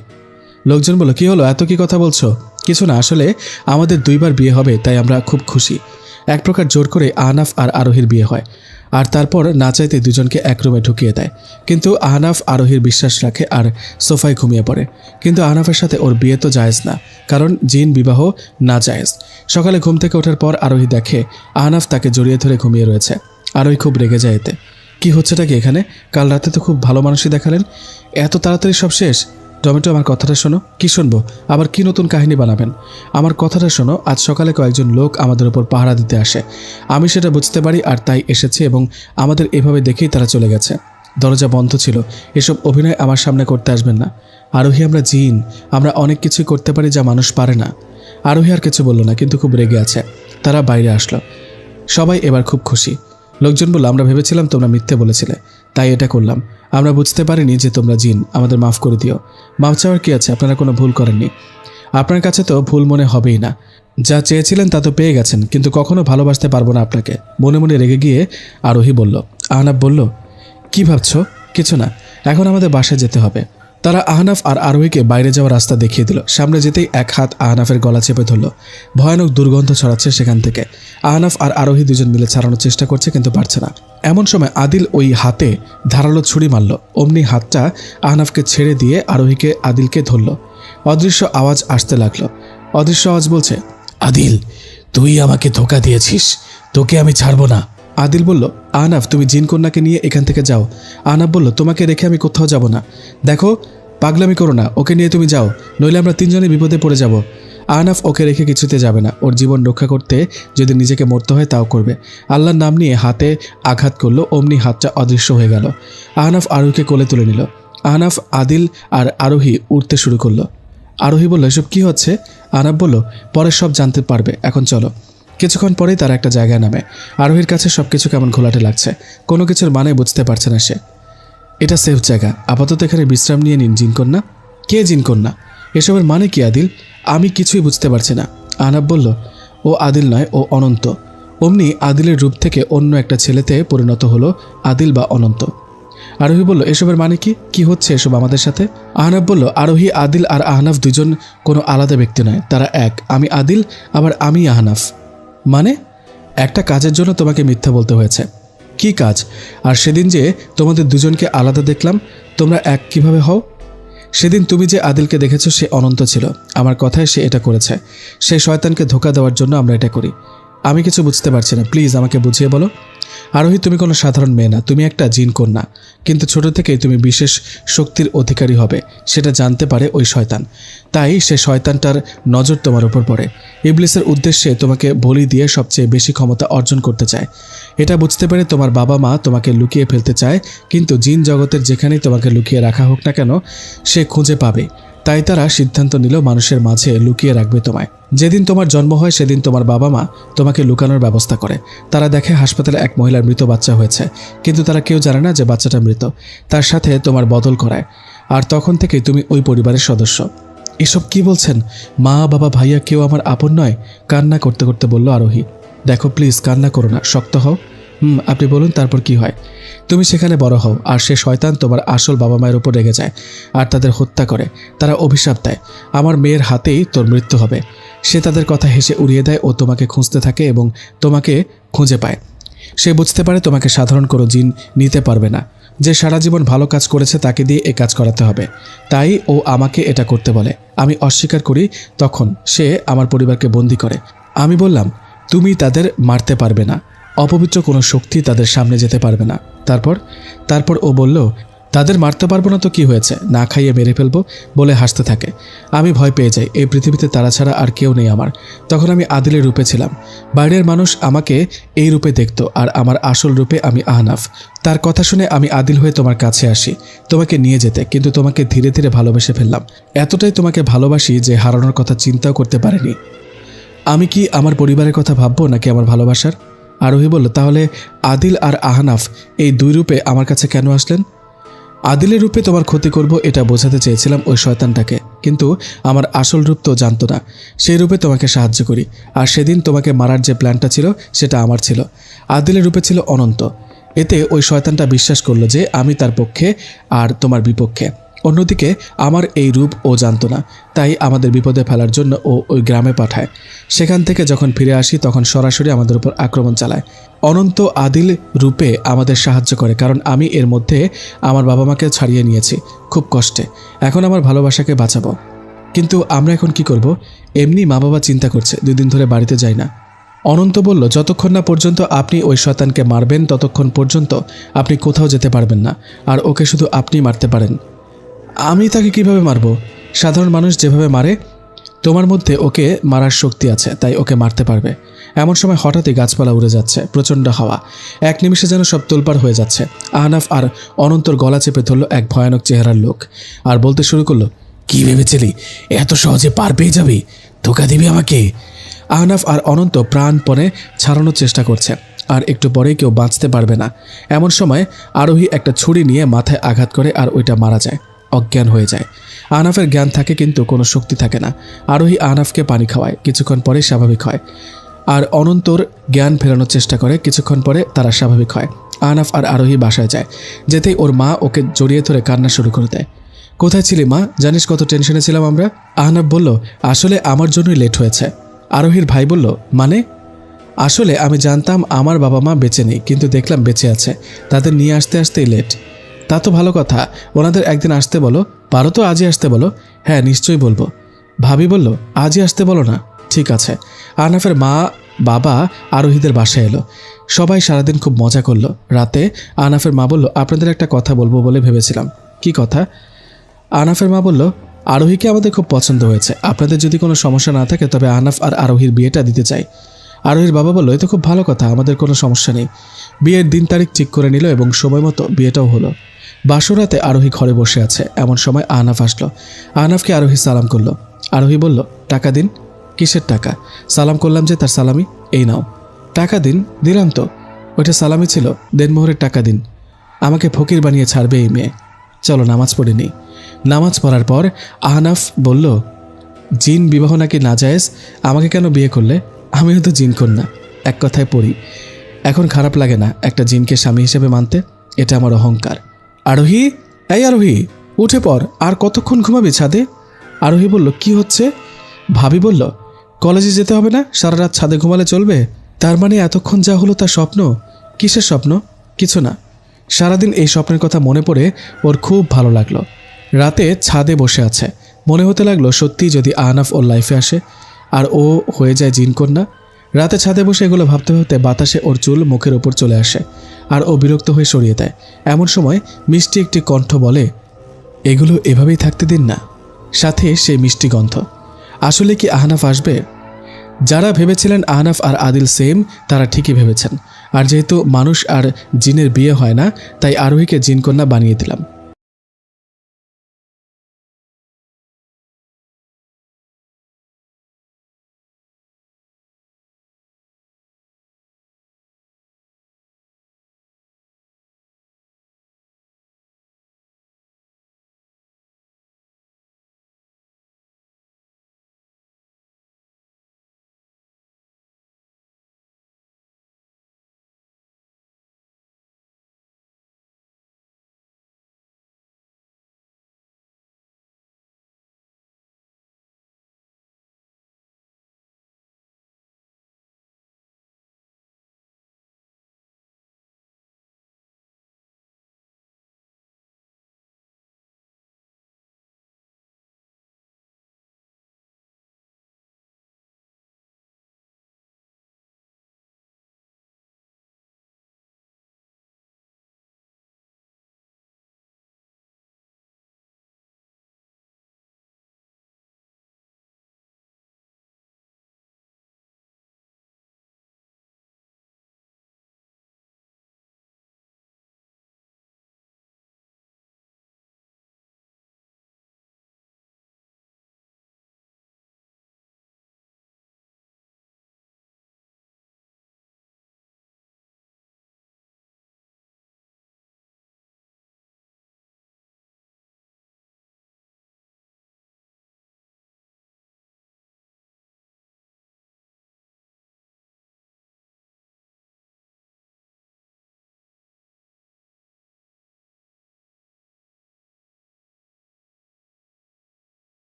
লোকজন বলল, কি হলো, এত কি কথা বলছো? কিছু না, আসলে আমাদের 2 বার বিয়ে হবে, তাই আমরা খুব খুশি। এক প্রকার জোর করে আহনাফ আর আরোহীর বিয়ে হয়। আর তারপর না চাইতে দুজনকে এক রুমে ঢুকিয়ে দেয়। কিন্তু আহনাফ আরোহীর বিশ্বাস রাখে আর সোফায় ঘুমিয়ে পড়ে। কিন্তু আহনাফের সাথে ওর বিয়ে তো জায়েজ না, কারণ জিন বিবাহ না জায়েজ। সকালে ঘুম থেকে ওঠার পর আরোহী দেখে আহনাফ তাকে জড়িয়ে ধরে ঘুমিয়ে রয়েছে। আরোহী খুব রেগে যায় এতে। কি হচ্ছেটা কি এখানে? কাল রাতে তো খুব ভালো মানুষই দেখালেন, এত তাড়াতাড়ি সব শেষ? টমেটো, আমার কথাটা শোনো। কি শুনবো? আবার কি নতুন কাহিনী বানাবেন? আমার কথাটা শোনো। আজ সকালে কয়েকজন লোক আমাদের উপর পাহারা দিতে আসে। আমি সেটা বুঝতে পারি আর তাই এসেছি, এবং আমাদের এভাবে দেখেই তারা চলে গেছে। দরজা বন্ধ ছিল। এসব অভিনয় আমার সামনে করতে আসবেন না। আরোহী, আমরা জিন, আমরা অনেক কিছুই করতে পারি যা মানুষ পারে না। আরোহী আর কিছু বলল না, কিন্তু খুব রেগে আছে। তারা বাইরে আসলো। সবাই এবার খুব খুশি। লোকজন বলল, আমরা ভেবেছিলাম তোমরা মিথ্যে বলেছিলে, তাই এটা করলাম। আমরা বুঝতে পারিনি যে তোমরা জিন, আমাদের মাফ করে দিও। মাফ চাওয়ার কি আছে? আপনারা কোনো ভুল করেননি। আপনার কাছে তো ভুল মনে হবেই না। যা চেয়েছিলেন তা তো পেয়ে গেছেন, কিন্তু কখনো ভালোবাসতে পারবো না আপনাকে। মনে মনে রেগে গিয়ে আরোহী বলল। আহনাফ বলল, কি ভাবছো? কিছু না, এখন আমাদের বাসায় যেতে হবে। তারা আহনাফ আর আরোহীকে বাইরে যাওয়ার রাস্তা দেখিয়ে দিল। সামনে যেতেই এক হাত আহনাফের গলা চেপে ধরল। ভয়ানক দুর্গন্ধ ছড়াচ্ছে সেখান থেকে। আহনাফ আর আরোহী দুজন মিলে ছাড়ানোর চেষ্টা করছে, কিন্তু পারছে না। এমন সময় আদিল ওই হাতে ধারালো ছুরি মারল। অমনি হাতটা আহনাফকে ছেড়ে দিয়ে আরোহীকে আদিলকে ধরল। অদৃশ্য আওয়াজ আসতে লাগলো। অদৃশ্য আওয়াজ বলছে, আদিল, তুই আমাকে ধোঁকা দিয়েছিস, তোকে আমি ছাড়বো না। আদিল বলল, আহনাফ, তুমি জিন কন্যাকে নিয়ে এখান থেকে যাও। আহনাফ বলল, তোমাকে রেখে আমি কোথাও যাব না। দেখো, পাগলামি করো না, ওকে নিয়ে তুমি যাও, নইলে আমরা 3 জনে বিপদে পড়ে যাব। আহনাফ ওকে রেখে কিছুতে যাবে না। ওর জীবন রক্ষা করতে যদি নিজেকে মরতে হয় তাও করবে। আল্লাহর নাম নিয়ে হাতে আঘাত করলো। অমনি হাতটা অদৃশ্য হয়ে গেল। আহনাফ আরোহীকে কোলে তুলে নিল। আহনাফ, আদিল আর আরোহী উঠতে শুরু করলো। আরোহী বলল, এসব কি হচ্ছে? আহনাফ বলল, পরে সব জানতে পারবে, এখন চলো। কিছুক্ষণ পরেই তারা একটা জায়গায় নামে। আরোহীর কাছে সবকিছু কেমন ঘোলাটে লাগছে। কোনো কিছুর মানে বুঝতে পারছে না সে। এটা সেফ জায়গা, আপাতত এখানে বিশ্রাম নিয়ে নিন। জিনকন্যা? কে জিনকন্যা? এসবের মানে কি আদিল? আমি কিছুই বুঝতে পারছি না। আহনাফ বলল, ও আদিল নয়, ও অনন্ত। অমনি আদিলের রূপ থেকে অন্য একটা ছেলেতে পরিণত হলো আদিল বা অনন্ত। আরোহী বলল, এসবের মানে কি? কি হচ্ছে এসব আমাদের সাথে? আহনাফ বলল, আরোহী, আদিল আর আহনাফ দুজন কোনো আলাদা ব্যক্তি নয়, তারা এক। আমি আদিল, আবার আমি আহনাফ। মানে? একটা কাজের জন্য তোমাকে মিথ্যা বলতে হয়েছে। কি কাজ? আর সেদিন যে তোমাদের দুজনকে আলাদা দেখলাম, তোমরা এক কিভাবে হও? সেদিন তুমি যে আদিলকে দেখেছো সে অনন্ত ছিল। আমার কথায় সে এটা করেছে। সেই শয়তানকে ধোঁকা দেওয়ার জন্য আমরা এটা করি। আমি কিছু বুঝতে পারছি না, প্লিজ আমাকে বুঝিয়ে বলো। আরোহী, তুমি কোনো সাধারণ মেয়ে না, তুমি একটা জিন কন্যা। কিন্তু ছোট থেকেই তুমি বিশেষ শক্তির অধিকারী হবে, সেটা জানতে পারে ওই শয়তান। তাই সে শয়তানটার নজর তোমার উপর পড়ে। ইবলিসের উদ্দেশ্যে তোমাকে বলি দিয়ে সবচেয়ে বেশি ক্ষমতা অর্জন করতে চায়। এটা বুঝতে পেরে তোমার বাবা মা তোমাকে লুকিয়ে ফেলতে চায়, কিন্তু জিন জগতের যেখানেই তোমাকে লুকিয়ে রাখা হোক না কেন সে খুঁজে পাবে। তাই তারা সিদ্ধান্ত নিল মানুষের মাঝে লুকিয়ে রাখবে তোমায়। যেদিন তোমার জন্ম হয় সেদিন তোমার বাবা মা তোমাকে লুকানোর ব্যবস্থা করে। তারা দেখে হাসপাতালে এক মহিলার মৃত বাচ্চা হয়েছে, কিন্তু তারা কেউ জানে না যে বাচ্চাটা মৃত। তার সাথে তোমার বদল করায়, আর তখন থেকেই তুমি ওই পরিবারের সদস্য। এসব কি বলছেন? মা, বাবা, ভাইয়া কেউ আমার আপন নয়? কান্না করতে করতে বলল আরোহী। দেখো প্লিজ, কান্না করো না, শক্ত হও। আপনি বলুন তারপর কি হয়? তুমি সেখানে বড় হও আর সে শয়তান তোমার আসল বাবা মায়ের উপর রেগে যায় আর তাদের হত্যা করে। তারা অভিশাপ দেয় আমার মেয়ের হাতেই তোর মৃত্যু হবে। সে তাদের কথা হেসে উড়িয়ে দেয় ও তোমাকে খুঁজতে থাকে এবং তোমাকে খুঁজে পায়। সে বুঝতে পারে তোমাকে সাধারণ কোনো জিন নিতে পারবে না। যে সারা জীবন ভালো কাজ করেছে তাকে দিয়ে এ কাজ করাতে হবে, তাই ও আমাকে এটা করতে বলে। আমি অস্বীকার করি, তখন সে আমার পরিবারকে বন্দী করে। আমি বললাম তুমি তাদের মারতে পারবে না, অপবিত্র কোনো শক্তি তাদের সামনে যেতে পারবে না। তারপর ও বলল তাদের মারতে পারবো না তো কি হয়েছে, না খাইয়ে মেরে ফেলবো বলে হাসতে থাকে। আমি ভয় পেয়ে যাই, এই পৃথিবীতে তারা ছাড়া আর কেউ নেই আমার। তখন আমি আদিলের রূপে ছিলাম। বাইরের মানুষ আমাকে এই রূপে দেখত আর আমার আসল রূপে আমি আহনাফ। তার কথা শুনে আমি আদিল হয়ে তোমার কাছে আসি তোমাকে নিয়ে যেতে, কিন্তু তোমাকে ধীরে ধীরে ভালোবেসে ফেললাম। এতটাই তোমাকে ভালোবাসি যে হারানোর কথা চিন্তাও করতে পারিনি। আমি কি আমার পরিবারের কথা ভাববো নাকি আমার ভালোবাসার? আরোহী বলল তাহলে আদিল আর আহনাফ এই দুই রূপে আমার কাছে কেন আসলেন? আদিলের রূপে তোমার ক্ষতি করব এটা বোঝাতে চেয়েছিলাম ওই শয়তানটাকে, কিন্তু আমার আসল রূপ তো জানতো না। সেই রূপে তোমাকে সাহায্য করি। আর সেদিন তোমাকে মারার যে প্ল্যানটা ছিল সেটা আমার ছিল। আদিলের রূপে ছিল অনন্ত। এতে ওই শয়তানটা বিশ্বাস করলো যে আমি তার পক্ষে আর তোমার বিপক্ষে। অন্যদিকে আমার এই রূপ ও জানতো না, তাই আমাদের বিপদে ফেলার জন্য ও ওই গ্রামে পাঠায়। সেখান থেকে যখন ফিরে আসি তখন সরাসরি আমাদের উপর আক্রমণ চালায়। অনন্ত আদিল রূপে আমাদের সাহায্য করে, কারণ আমি এর মধ্যে আমার বাবা মাকে ছাড়িয়ে নিয়েছি খুব কষ্টে। এখন আমার ভালোবাসাকে বাঁচাবো। কিন্তু আমরা এখন কি করব? এমনি মা বাবা চিন্তা করছে, 2 দিন ধরে বাড়িতে যাই না। অনন্ত বলল যতক্ষণ না পর্যন্ত আপনি ওই শয়তানকে মারবেন ততক্ষণ পর্যন্ত আপনি কোথাও যেতে পারবেন না, আর ওকে শুধু আপনি মারতে পারেন। আমি তাকে কিভাবে মারব? সাধারণ মানুষ যেভাবে মারে তোমার মধ্যে ওকে মারার শক্তি আছে, তাই ওকে মারতে পারবে। এমন সময় হঠাৎই গাছপালা উড়ে যাচ্ছে, প্রচণ্ড হাওয়া, এক নিমিষে যেন সব তোলপাড় হয়ে যাচ্ছে। আহনাফ আর অনন্তর গলা চেপে ধরল এক ভয়ানক চেহারার লোক আর বলতে শুরু করলো, কি ভেবেছিলি এত সহজে পার পেয়ে যাবি? ধোকা দিবি আমাকে? আহনাফ আর অনন্ত প্রাণপণে ছাড়ানোর চেষ্টা করছে, আর একটু পরেই কেউ বাঁচতে পারবে না। এমন সময় আরোহী একটা ছুরি নিয়ে মাথায় আঘাত করে আর ওইটা মারা যায়, অজ্ঞান হয়ে যায়। আহনাফের জ্ঞান থাকে কিন্তু কোনো শক্তি থাকে না। আরোহী আহনাফকে পানি খাওয়ায়, কিছুক্ষণ পরে স্বাভাবিক হয়। আর অনন্তর জ্ঞান ফেরানোর চেষ্টা করে, কিছুক্ষণ পরে তারা স্বাভাবিক হয়। আহনাফ আর আরোহী বাসায় যায়। যেতেই ওর মা ওকে জড়িয়ে ধরে কান্না শুরু করে দেয়। কোথায় ছিলি মা? জানিস কত টেনশনে ছিলাম আমরা। আহনাফ বলল আসলে আমার জন্যই লেট হয়েছে। আরোহীর ভাই বলল মানে? আসলে আমি জানতাম আমার বাবা মা বেঁচে নেই, কিন্তু দেখলাম বেঁচে আছে। তাদের নিয়ে আসতে আসতেই লেট। তা তো ভালো কথা, ওনাদের একদিন আসতে বলো। পারো তো আজই আসতে বলো। হ্যাঁ নিশ্চয়ই বলবো। ভাবি বলল আজই আসতে বলো না। ঠিক আছে। আহনাফের মা বাবা আরোহীদের বাসায় এলো। সবাই সারাদিন খুব মজা করলো। রাতে আহনাফের মা বলল আপনাদের একটা কথা বলবো বলে ভেবেছিলাম। কি কথা? আহনাফের মা বলল আরোহীকে আমাদের খুব পছন্দ হয়েছে। আপনাদের যদি কোনো সমস্যা না থাকে তবে আহনাফ আর আরোহীর বিয়েটা দিতে চাই। আরোহীর বাবা বলল এ তো খুব ভালো কথা, আমাদের কোনো সমস্যা নেই। বিয়ের দিন তারিখ ঠিক করে নিল এবং সময় মতো বিয়েটাও হলো। বাসরাতে আরোহী ঘরে বসে আছে, এমন সময় আহনাফ আসলো। আহনাফকে আরোহী সালাম করলো। আরোহী বলল টাকা দিন। কিসের টাকা? সালাম করলাম যে তার সালামি। এই নাও টাকা দিন। দিলাম তো, ওইটা সালামি ছিল, দেনমোহরের টাকা দিন। আমাকে ফকির বানিয়ে ছাড়বে এই মেয়ে। চলো নামাজ পড়ে নিই। নামাজ পড়ার পর আহনাফ বলল জিন বিবাহ নাকি নাজায়েজ, আমাকে কেন বিয়ে করলে? আমিও তো জিন কন্যা, এক কথায় পড়ি। এখন খারাপ লাগে না একটা জিনকে স্বামী হিসেবে মানতে? এটা আমার অহংকার। আরোহী, এই আরোহী, উঠে পড়। আর কতক্ষণ ঘুমাবি ছাদে? আরোহী বলল কি হচ্ছে? ভাবি বলল কলেজে যেতে হবে না, সারা রাত ছাদে ঘুমালে চলবে? তার মানে এতক্ষণ যা হলো তা স্বপ্ন? কিসের স্বপ্ন? কিছু না। সারাদিন এই স্বপ্নের কথা মনে পড়ে ওর খুব ভালো লাগলো। রাতে ছাদে বসে আছে, মনে হতে লাগলো সত্যিই যদি আহনাফ ওর লাইফে আসে আর ও হয়ে যায় জিনকন্যা। রাতে ছাদে বসে এগুলো ভাবতে ভাবতে বাতাসে ওর চুল মুখের ওপর চলে আসে আর ও বিরক্ত হয়ে সরিয়ে দেয়। এমন সময় মিষ্টি একটি কণ্ঠ বলে এগুলো এভাবেই থাকতে দিন না। সাথে সেই মিষ্টি গন্ধ। আসলে কি আহনাফ আসবে? যারা ভেবেছিলেন আহনাফ আর আদিল সেম, তারা ঠিকই ভেবেছেন। আর যেহেতু মানুষ আর জিনের বিয়ে হয় না, তাই আরোহীকে জিনকন্যা বানিয়ে দিলাম।